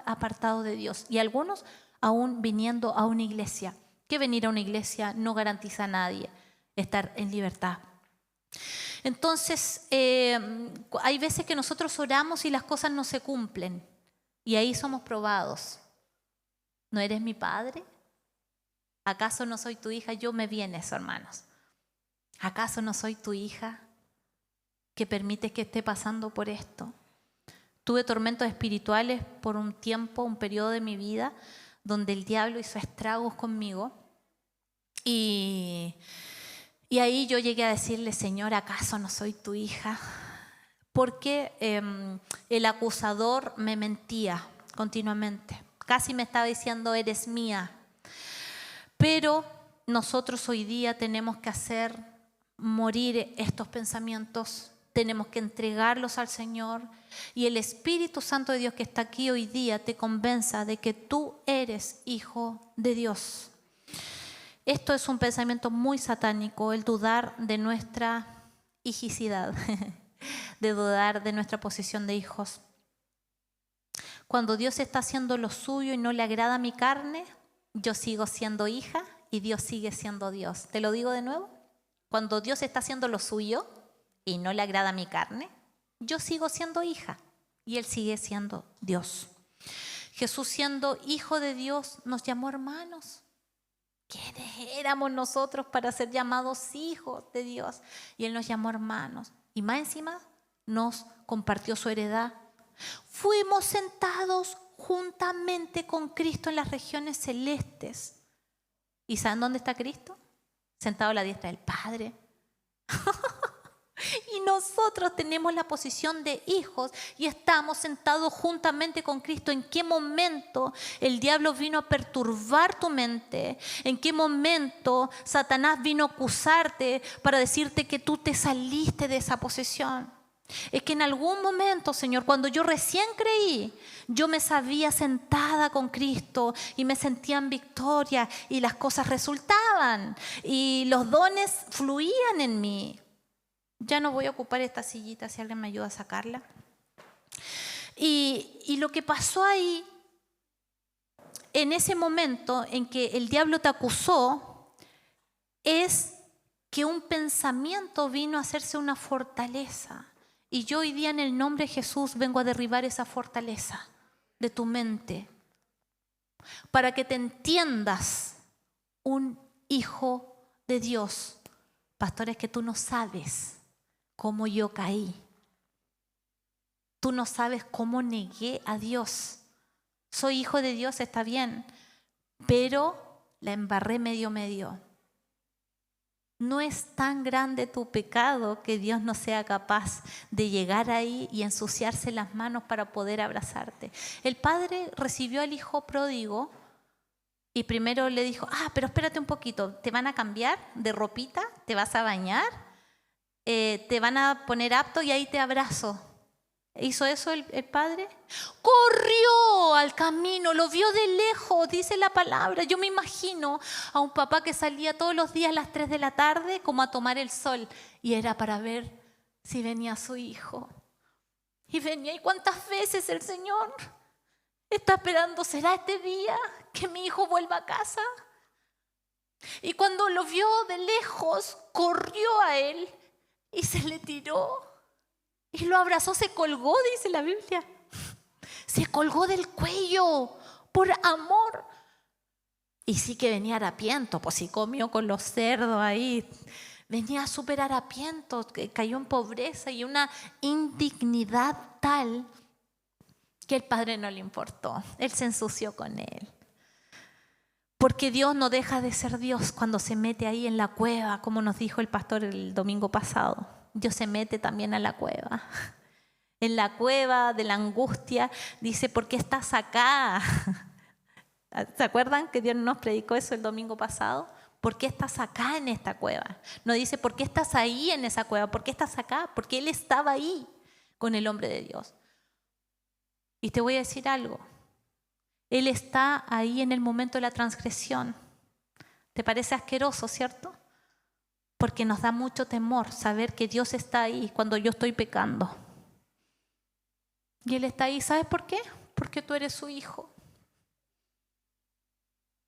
[SPEAKER 1] apartado de Dios. Y algunos aún viniendo a una iglesia. Que venir a una iglesia no garantiza a nadie estar en libertad. Entonces, hay veces que nosotros oramos y las cosas no se cumplen. Y ahí somos probados. ¿No eres mi padre? ¿Acaso no soy tu hija? Yo me vi en eso, hermanos. ¿Acaso no soy tu hija que permites que esté pasando por esto? Tuve tormentos espirituales por un tiempo, un periodo de mi vida, donde el diablo hizo estragos conmigo. Y ahí yo llegué a decirle, Señor, ¿acaso no soy tu hija? Porque el acusador me mentía continuamente. Casi me estaba diciendo, eres mía. Pero nosotros hoy día tenemos que hacer morir estos pensamientos, tenemos que entregarlos al Señor y el Espíritu Santo de Dios que está aquí hoy día te convenza de que tú eres hijo de Dios. Esto es un pensamiento muy satánico, el dudar de nuestra hijicidad, de dudar de nuestra posición de hijos. Cuando Dios está haciendo lo suyo y no le agrada a mi carne, yo sigo siendo hija y Dios sigue siendo Dios. ¿Te lo digo de nuevo? Cuando Dios está haciendo lo suyo y no le agrada a mi carne, yo sigo siendo hija y Él sigue siendo Dios. Jesús, siendo hijo de Dios, nos llamó hermanos. ¿Quiénes éramos nosotros para ser llamados hijos de Dios? Y Él nos llamó hermanos. Y más encima nos compartió su heredad. Fuimos sentados juntamente con Cristo en las regiones celestes. ¿Y saben dónde está Cristo? Sentado a la diestra del Padre. Y nosotros tenemos la posición de hijos y estamos sentados juntamente con Cristo. ¿En qué momento el diablo vino a perturbar tu mente? ¿En qué momento Satanás vino a acusarte para decirte que tú te saliste de esa posición? Es que en algún momento, Señor, cuando yo recién creí, yo me sabía sentada con Cristo y me sentía en victoria y las cosas resultaban y los dones fluían en mí. Ya no voy a ocupar esta sillita, si alguien me ayuda a sacarla. Y lo que pasó ahí en ese momento en que el diablo te acusó, es que un pensamiento vino a hacerse una fortaleza. Y yo hoy día en el nombre de Jesús vengo a derribar esa fortaleza de tu mente para que te entiendas un hijo de Dios. Pastores, que tú no sabes cómo yo caí. Tú no sabes cómo negué a Dios. Soy hijo de Dios, está bien, pero la embarré medio. No es tan grande tu pecado que Dios no sea capaz de llegar ahí y ensuciarse las manos para poder abrazarte. El padre recibió al hijo pródigo y primero le dijo, pero espérate un poquito, te van a cambiar de ropita, te vas a bañar, te van a poner apto y ahí te abrazo. ¿Hizo eso el padre? Corrió al camino, lo vio de lejos, dice la palabra. Yo me imagino a un papá que salía todos los días a las 3 de la tarde como a tomar el sol y era para ver si venía su hijo. Y venía, ¿y cuántas veces el Señor está esperando? ¿Será este día que mi hijo vuelva a casa? Y cuando lo vio de lejos, corrió a él y se le tiró. Y lo abrazó, se colgó, dice la Biblia. Se colgó del cuello por amor. Y sí que venía harapiento, pues si comió con los cerdos ahí. Venía súper harapiento, cayó en pobreza y una indignidad tal que el padre no le importó. Él se ensució con él. Porque Dios no deja de ser Dios cuando se mete ahí en la cueva, como nos dijo el pastor el domingo pasado. Dios se mete también a la cueva. En la cueva de la angustia dice, ¿por qué estás acá? ¿Se acuerdan que Dios nos predicó eso el domingo pasado? ¿Por qué estás acá en esta cueva? No dice, ¿por qué estás ahí en esa cueva? ¿Por qué estás acá? Porque Él estaba ahí con el hombre de Dios. Y te voy a decir algo. Él está ahí en el momento de la transgresión. ¿Te parece asqueroso, cierto? Porque nos da mucho temor saber que Dios está ahí cuando yo estoy pecando. Y Él está ahí, ¿sabes por qué? Porque tú eres su hijo.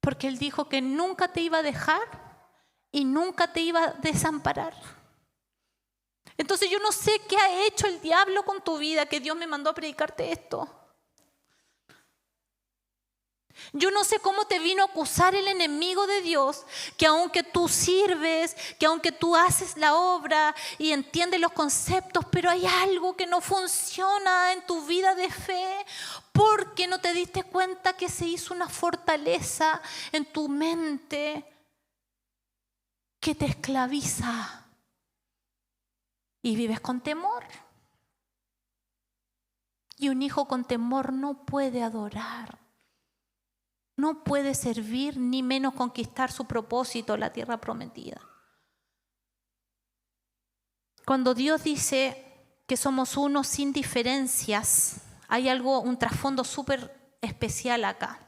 [SPEAKER 1] Porque Él dijo que nunca te iba a dejar y nunca te iba a desamparar. Entonces yo no sé qué ha hecho el diablo con tu vida, que Dios me mandó a predicarte esto. Yo no sé cómo te vino a acusar el enemigo de Dios, que aunque tú sirves, que aunque tú haces la obra y entiendes los conceptos, pero hay algo que no funciona en tu vida de fe, porque no te diste cuenta que se hizo una fortaleza en tu mente que te esclaviza y vives con temor. Y un hijo con temor no puede adorar. No puede servir ni menos conquistar su propósito, la tierra prometida. Cuando Dios dice que somos uno sin diferencias, hay un trasfondo súper especial acá.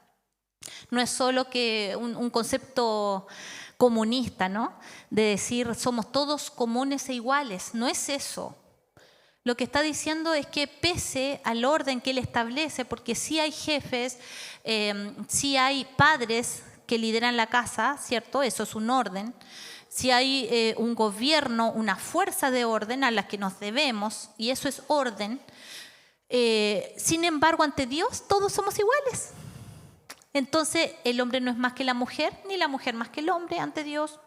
[SPEAKER 1] No es solo que un concepto comunista, ¿no? De decir somos todos comunes e iguales. No es eso. Lo que está diciendo es que pese al orden que Él establece, porque sí hay jefes, sí hay padres que lideran la casa, ¿cierto? Eso es un orden. Sí hay un gobierno, una fuerza de orden a la que nos debemos, y eso es orden. Sin embargo, ante Dios todos somos iguales. Entonces, el hombre no es más que la mujer, ni la mujer más que el hombre ante Dios.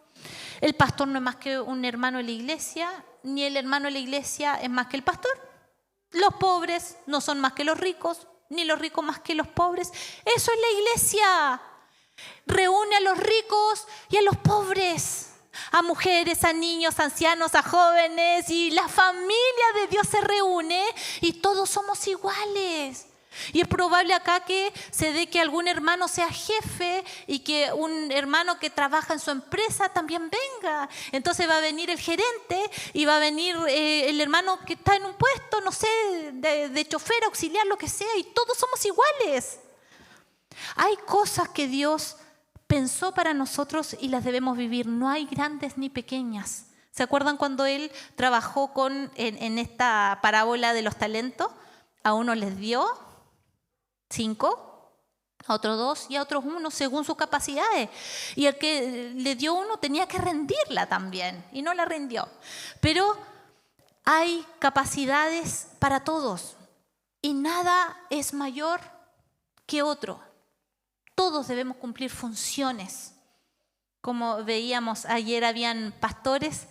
[SPEAKER 1] El pastor no es más que un hermano de la iglesia, ni el hermano de la iglesia es más que el pastor. Los pobres no son más que los ricos, ni los ricos más que los pobres. Eso es la iglesia. Reúne a los ricos y a los pobres, a mujeres, a niños, a ancianos, a jóvenes, y la familia de Dios se reúne y todos somos iguales. Y es probable acá que se dé que algún hermano sea jefe y que un hermano que trabaja en su empresa también venga. Entonces va a venir el gerente y va a venir el hermano que está en un puesto, no sé, de chofer, auxiliar, lo que sea, y todos somos iguales. Hay cosas que Dios pensó para nosotros y las debemos vivir. No hay grandes ni pequeñas. ¿Se acuerdan cuando Él trabajó en esta parábola de los talentos? A uno les dio 5, a otros 2 y a otros 1 según sus capacidades. Y el que le dio 1 tenía que rendirla también y no la rindió. Pero hay capacidades para todos y nada es mayor que otro. Todos debemos cumplir funciones. Como veíamos ayer, habían pastores,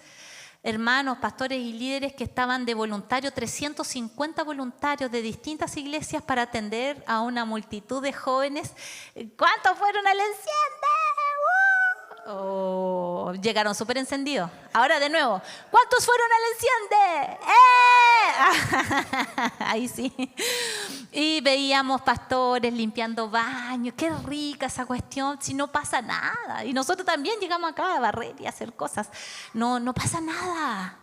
[SPEAKER 1] hermanos, pastores y líderes que estaban de voluntarios, 350 voluntarios de distintas iglesias para atender a una multitud de jóvenes. ¿Cuántos fueron al enciende? Oh, llegaron súper encendidos. Ahora de nuevo, ¿cuántos fueron al enciende? Ahí sí. Y veíamos pastores limpiando baños. Qué rica esa cuestión, si no pasa nada. Y nosotros también llegamos acá a barrer y a hacer cosas. No pasa nada.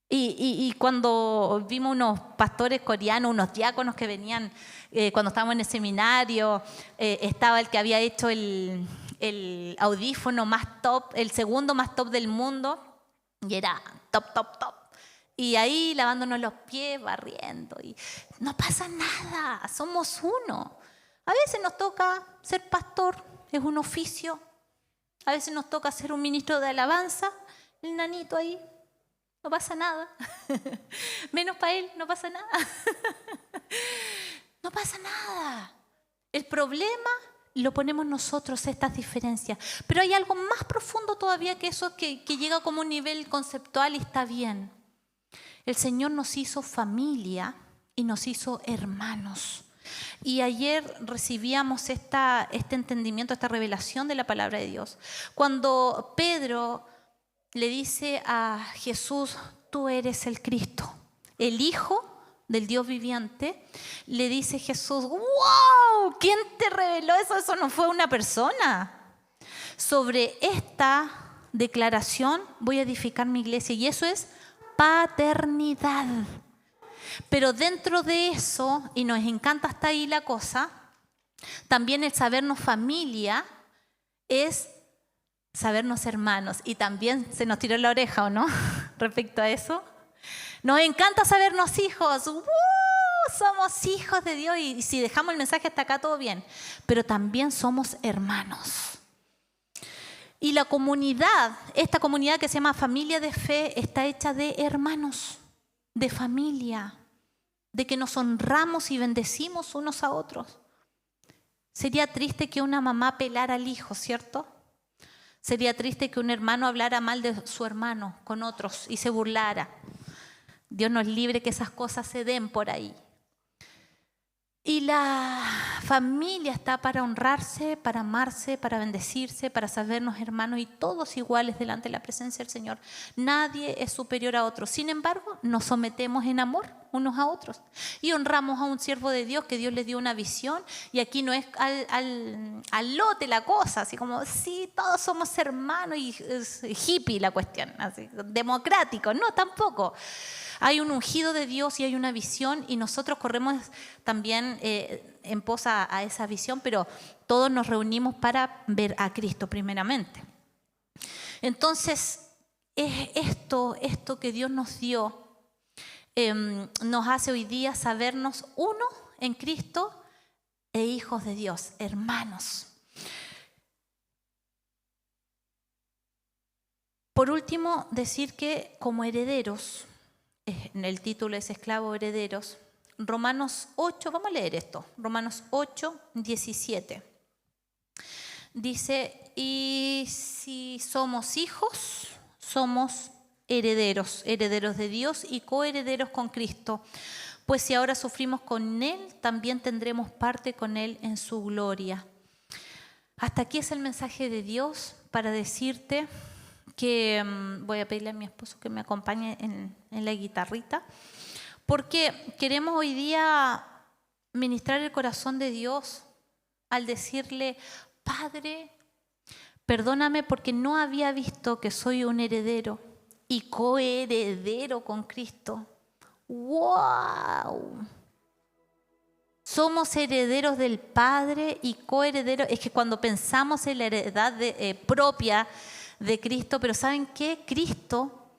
[SPEAKER 1] Y cuando vimos unos pastores coreanos, unos diáconos que venían, cuando estábamos en el seminario, estaba el que había hecho el audífono más top, el segundo más top del mundo, y era top. Y ahí lavándonos los pies, barriendo, y no pasa nada, somos uno. A veces nos toca ser pastor, es un oficio. A veces nos toca ser un ministro de alabanza, el nanito ahí, no pasa nada. Menos para él, no pasa nada. No pasa nada. El problema lo ponemos nosotros, estas diferencias. Pero hay algo más profundo todavía que eso, que llega como un nivel conceptual y está bien. El Señor nos hizo familia y nos hizo hermanos. Y ayer recibíamos este entendimiento, esta revelación de la palabra de Dios. Cuando Pedro le dice a Jesús, tú eres el Cristo, el Hijo del Dios viviente, le dice Jesús, ¡wow! ¿Quién te reveló eso? Eso no fue una persona. Sobre esta declaración voy a edificar mi iglesia, y eso es paternidad. Pero dentro de eso, y nos encanta hasta ahí la cosa, también el sabernos familia es sabernos hermanos. Y también se nos tiró la oreja, ¿o no? Respecto a eso. Nos encanta sabernos hijos. Somos hijos de Dios, y si dejamos el mensaje hasta acá, todo bien. Pero también somos hermanos. Y la comunidad, esta comunidad que se llama familia de fe, está hecha de hermanos, de familia, de que nos honramos y bendecimos unos a otros. Sería triste que una mamá pelara al hijo, ¿cierto? Sería triste que un hermano hablara mal de su hermano con otros y se burlara. Dios nos libre que esas cosas se den por ahí. Y la familia está para honrarse, para amarse, para bendecirse, para sabernos hermanos y todos iguales delante de la presencia del Señor. Nadie es superior a otro. Sin embargo, nos sometemos en amor unos a otros y honramos a un siervo de Dios que Dios le dio una visión, y aquí no es al lote la cosa, así como, sí, todos somos hermanos y es hippie la cuestión, así, democrático. No, tampoco. Hay un ungido de Dios y hay una visión, y nosotros corremos también en pos a esa visión, pero todos nos reunimos para ver a Cristo primeramente. Entonces, es esto que Dios nos dio, nos hace hoy día sabernos uno en Cristo e hijos de Dios, hermanos. Por último, decir que como herederos, en el título es esclavos herederos, Romanos 8, vamos a leer esto, Romanos 8, 17. Dice, y si somos hijos, somos herederos, herederos de Dios y coherederos con Cristo. Pues si ahora sufrimos con Él, también tendremos parte con Él en su gloria. Hasta aquí es el mensaje de Dios para decirte que voy a pedirle a mi esposo que me acompañe en la guitarrita, porque queremos hoy día ministrar el corazón de Dios al decirle, Padre, perdóname porque no había visto que soy un heredero y coheredero con Cristo. ¡Wow! Somos herederos del Padre y coherederos. Es que cuando pensamos en la heredad propia de Cristo, pero ¿saben qué? Cristo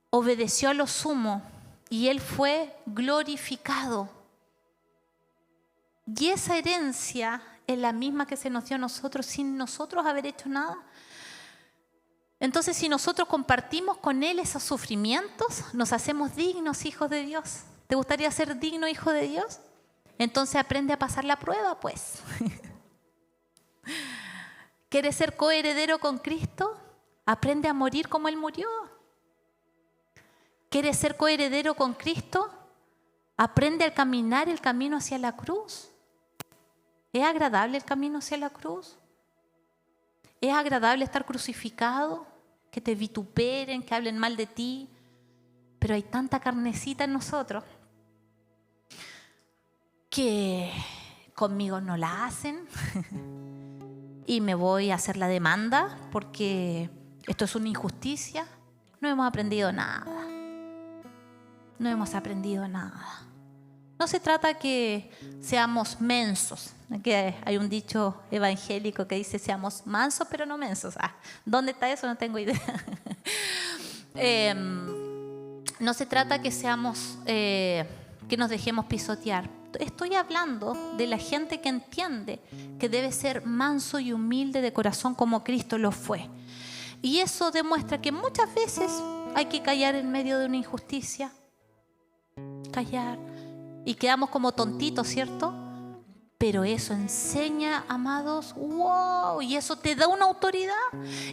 [SPEAKER 1] obedeció a lo sumo y Él fue glorificado. Y esa herencia es la misma que se nos dio a nosotros sin nosotros haber hecho nada. Entonces, si nosotros compartimos con Él esos sufrimientos, nos hacemos dignos hijos de Dios. ¿Te gustaría ser digno hijo de Dios? Entonces aprende a pasar la prueba, pues. ¿Quieres ser coheredero con Cristo? Aprende a morir como Él murió. ¿Quieres ser coheredero con Cristo? Aprende a caminar el camino hacia la cruz. ¿Es agradable el camino hacia la cruz? ¿Es agradable estar crucificado? Que te vituperen, que hablen mal de ti. Pero hay tanta carnecita en nosotros que conmigo no la hacen y me voy a hacer la demanda porque esto es una injusticia. No hemos aprendido nada. No hemos aprendido nada. No se trata que seamos mensos. Que hay un dicho evangélico que dice seamos mansos pero no mensos. ¿Dónde está eso? No tengo idea. No se trata que seamos, que nos dejemos pisotear. Estoy hablando de la gente que entiende que debe ser manso y humilde de corazón como Cristo lo fue. Y eso demuestra que muchas veces hay que callar en medio de una injusticia. Callar. Y quedamos como tontitos, ¿cierto? Pero eso enseña, amados, wow, y eso te da una autoridad.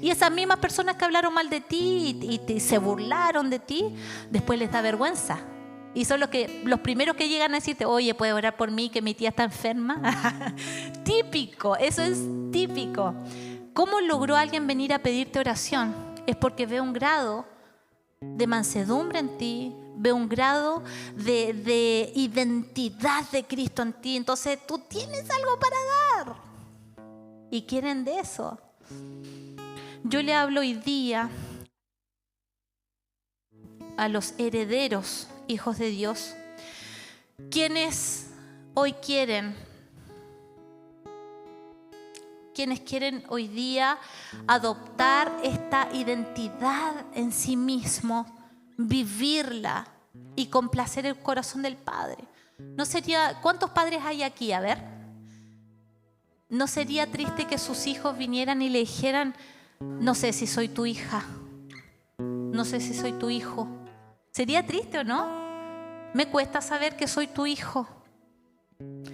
[SPEAKER 1] Y esas mismas personas que hablaron mal de ti y se burlaron de ti, después les da vergüenza. Y son los primeros que llegan a decirte, oye, ¿puedes orar por mí que mi tía está enferma? Típico, eso es típico. ¿Cómo logró alguien venir a pedirte oración? Es porque ve un grado de mansedumbre en ti, ve un grado de identidad de Cristo en ti. Entonces tú tienes algo para dar y quieren de eso. Yo le hablo hoy día a los herederos, hijos de Dios, quienes hoy quieren hoy día adoptar esta identidad en sí mismo, vivirla y complacer el corazón del Padre. ¿No sería, cuántos padres hay aquí? A ver. ¿No sería triste que sus hijos vinieran y le dijeran, no sé si soy tu hija, no sé si soy tu hijo? ¿Sería triste o no? Me cuesta saber que soy tu hijo.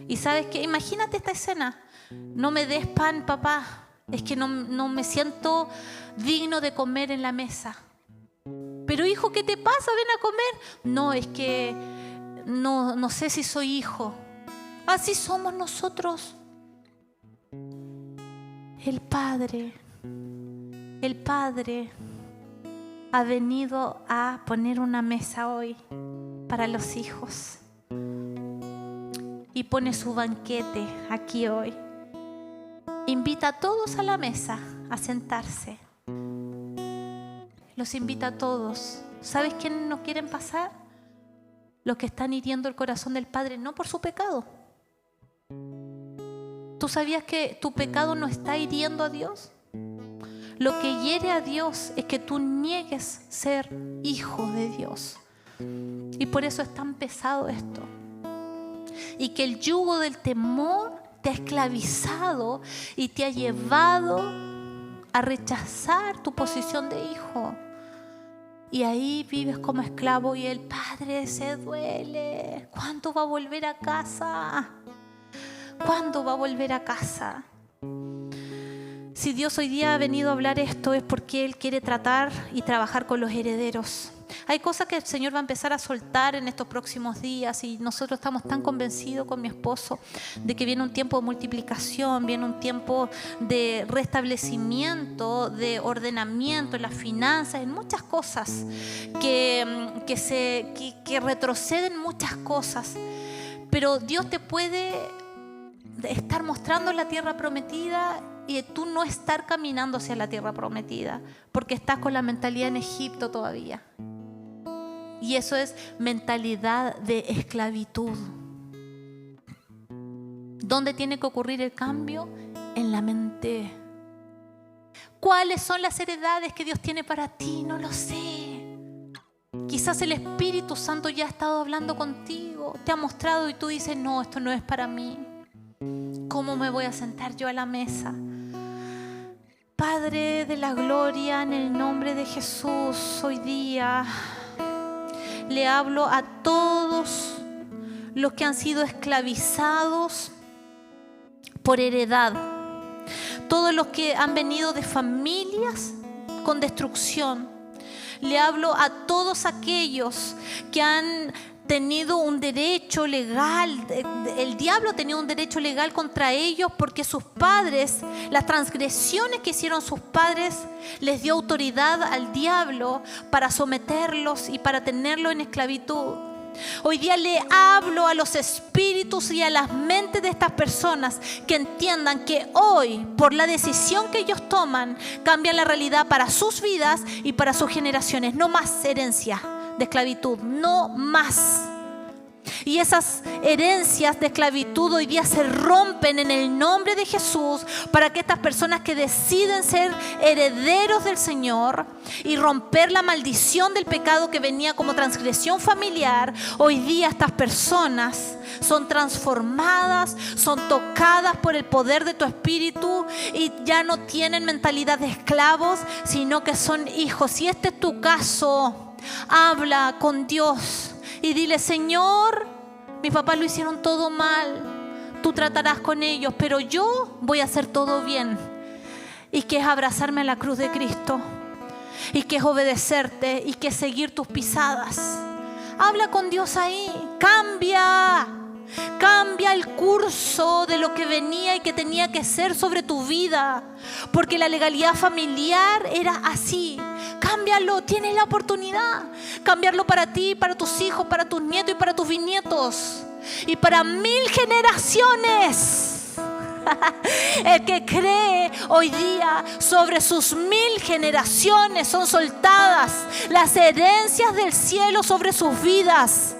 [SPEAKER 1] Y sabes qué, imagínate esta escena. No me des pan, papá. Es que no me siento digno de comer en la mesa. Pero hijo, ¿qué te pasa? Ven a comer. No, es que no sé si soy hijo. Así somos nosotros. El Padre ha venido a poner una mesa hoy para los hijos. Y pone su banquete aquí hoy. Invita a todos a la mesa a sentarse. Los invita a todos. ¿Sabes quiénes no quieren pasar? Los que están hiriendo el corazón del Padre, no por su pecado. ¿Tú sabías que tu pecado no está hiriendo a Dios? Lo que hiere a Dios es que tú niegues ser hijo de Dios. Y por eso es tan pesado esto. Y que el yugo del temor te ha esclavizado y te ha llevado a rechazar tu posición de hijo. Y ahí vives como esclavo y el Padre se duele. ¿Cuándo va a volver a casa? ¿Cuándo va a volver a casa? Si Dios hoy día ha venido a hablar esto es porque Él quiere tratar y trabajar con los herederos. Hay cosas que el Señor va a empezar a soltar en estos próximos días y nosotros estamos tan convencidos con mi esposo de que viene un tiempo de multiplicación, viene un tiempo de restablecimiento, de ordenamiento en las finanzas, en muchas cosas, que retroceden muchas cosas. Pero Dios te puede estar mostrando la tierra prometida y tú no estar caminando hacia la tierra prometida porque estás con la mentalidad en Egipto todavía. Y eso es mentalidad de esclavitud. ¿Dónde tiene que ocurrir el cambio? En la mente. ¿Cuáles son las heredades que Dios tiene para ti? No lo sé. Quizás el Espíritu Santo ya ha estado hablando contigo, te ha mostrado y tú dices, no, esto no es para mí. ¿Cómo me voy a sentar yo a la mesa? Padre de la gloria, en el nombre de Jesús, hoy día le hablo a todos los que han sido esclavizados por heredad, todos los que han venido de familias con destrucción. Le hablo a todos aquellos que han tenido un derecho legal, el diablo ha tenido un derecho legal contra ellos porque sus padres, las transgresiones que hicieron sus padres, les dio autoridad al diablo para someterlos y para tenerlos en esclavitud. Hoy día le hablo a los espíritus y a las mentes de estas personas que entiendan que hoy, por la decisión que ellos toman, cambian la realidad para sus vidas y para sus generaciones. No más herencia de esclavitud, no más. Y esas herencias de esclavitud hoy día se rompen en el nombre de Jesús, para que estas personas que deciden ser herederos del Señor y romper la maldición del pecado que venía como transgresión familiar, hoy día estas personas son transformadas, son tocadas por el poder de tu Espíritu y ya no tienen mentalidad de esclavos, sino que son hijos. Si este es tu caso, habla con Dios y dile: Señor, mis papás lo hicieron todo mal, tú tratarás con ellos, pero yo voy a hacer todo bien. Y que es abrazarme a la cruz de Cristo, y que es obedecerte, y que es seguir tus pisadas. Habla con Dios ahí, cambia el curso de lo que venía y que tenía que ser sobre tu vida, porque la legalidad familiar era así. Cámbialo, tienes la oportunidad. Cambiarlo para ti, para tus hijos, para tus nietos y para tus bisnietos. Y para 1000 generaciones. El que cree hoy día, sobre sus 1000 generaciones son soltadas las herencias del cielo sobre sus vidas.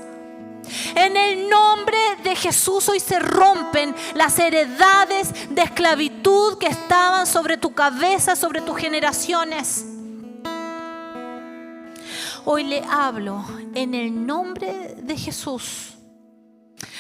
[SPEAKER 1] En el nombre de Jesús hoy se rompen las heredades de esclavitud que estaban sobre tu cabeza, sobre tus generaciones. Hoy le hablo en el nombre de Jesús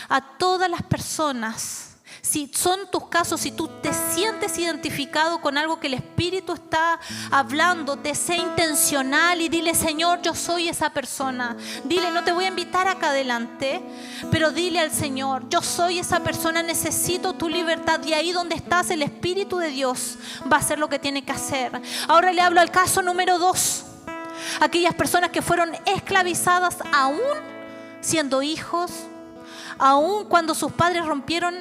[SPEAKER 1] a todas las personas. Si son tus casos, si tú te sientes identificado con algo que el Espíritu está hablándote, sé intencional y dile: Señor, yo soy esa persona. Dile, no te voy a invitar acá adelante, pero dile al Señor: yo soy esa persona, necesito tu libertad. Y ahí donde estás, el Espíritu de Dios va a hacer lo que tiene que hacer. Ahora le hablo al caso número 2. Aquellas personas que fueron esclavizadas aún siendo hijos, aún cuando sus padres rompieron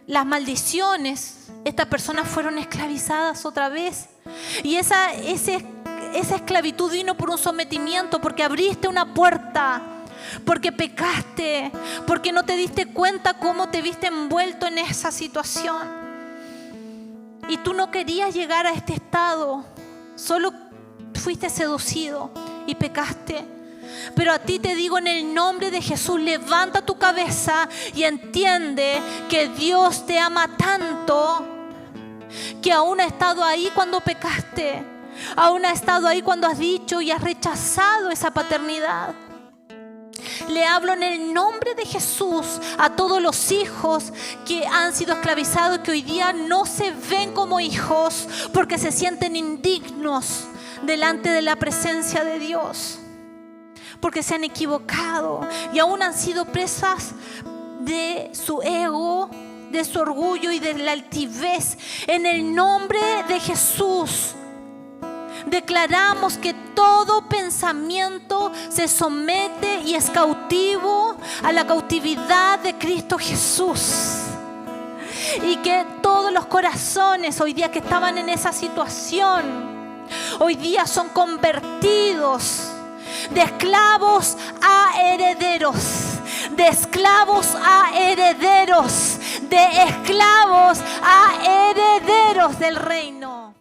[SPEAKER 1] las maldiciones, estas personas fueron esclavizadas otra vez. Y esa esclavitud vino por un sometimiento, porque abriste una puerta, porque pecaste, porque no te diste cuenta cómo te viste envuelto en esa situación. Y tú no querías llegar a este estado, solo fuiste seducido y pecaste. Pero a ti te digo en el nombre de Jesús: levanta tu cabeza y entiende que Dios te ama tanto que aún ha estado ahí cuando pecaste, aún ha estado ahí cuando has dicho y has rechazado esa paternidad. Le hablo en el nombre de Jesús a todos los hijos que han sido esclavizados, que hoy día no se ven como hijos porque se sienten indignos delante de la presencia de Dios, porque se han equivocado y aún han sido presas de su ego, de su orgullo y de la altivez. En el nombre de Jesús declaramos que todo pensamiento se somete y es cautivo a la cautividad de Cristo Jesús. Y que todos los corazones hoy día que estaban en esa situación, hoy día son convertidos de esclavos a herederos, de esclavos a herederos, de esclavos a herederos del reino.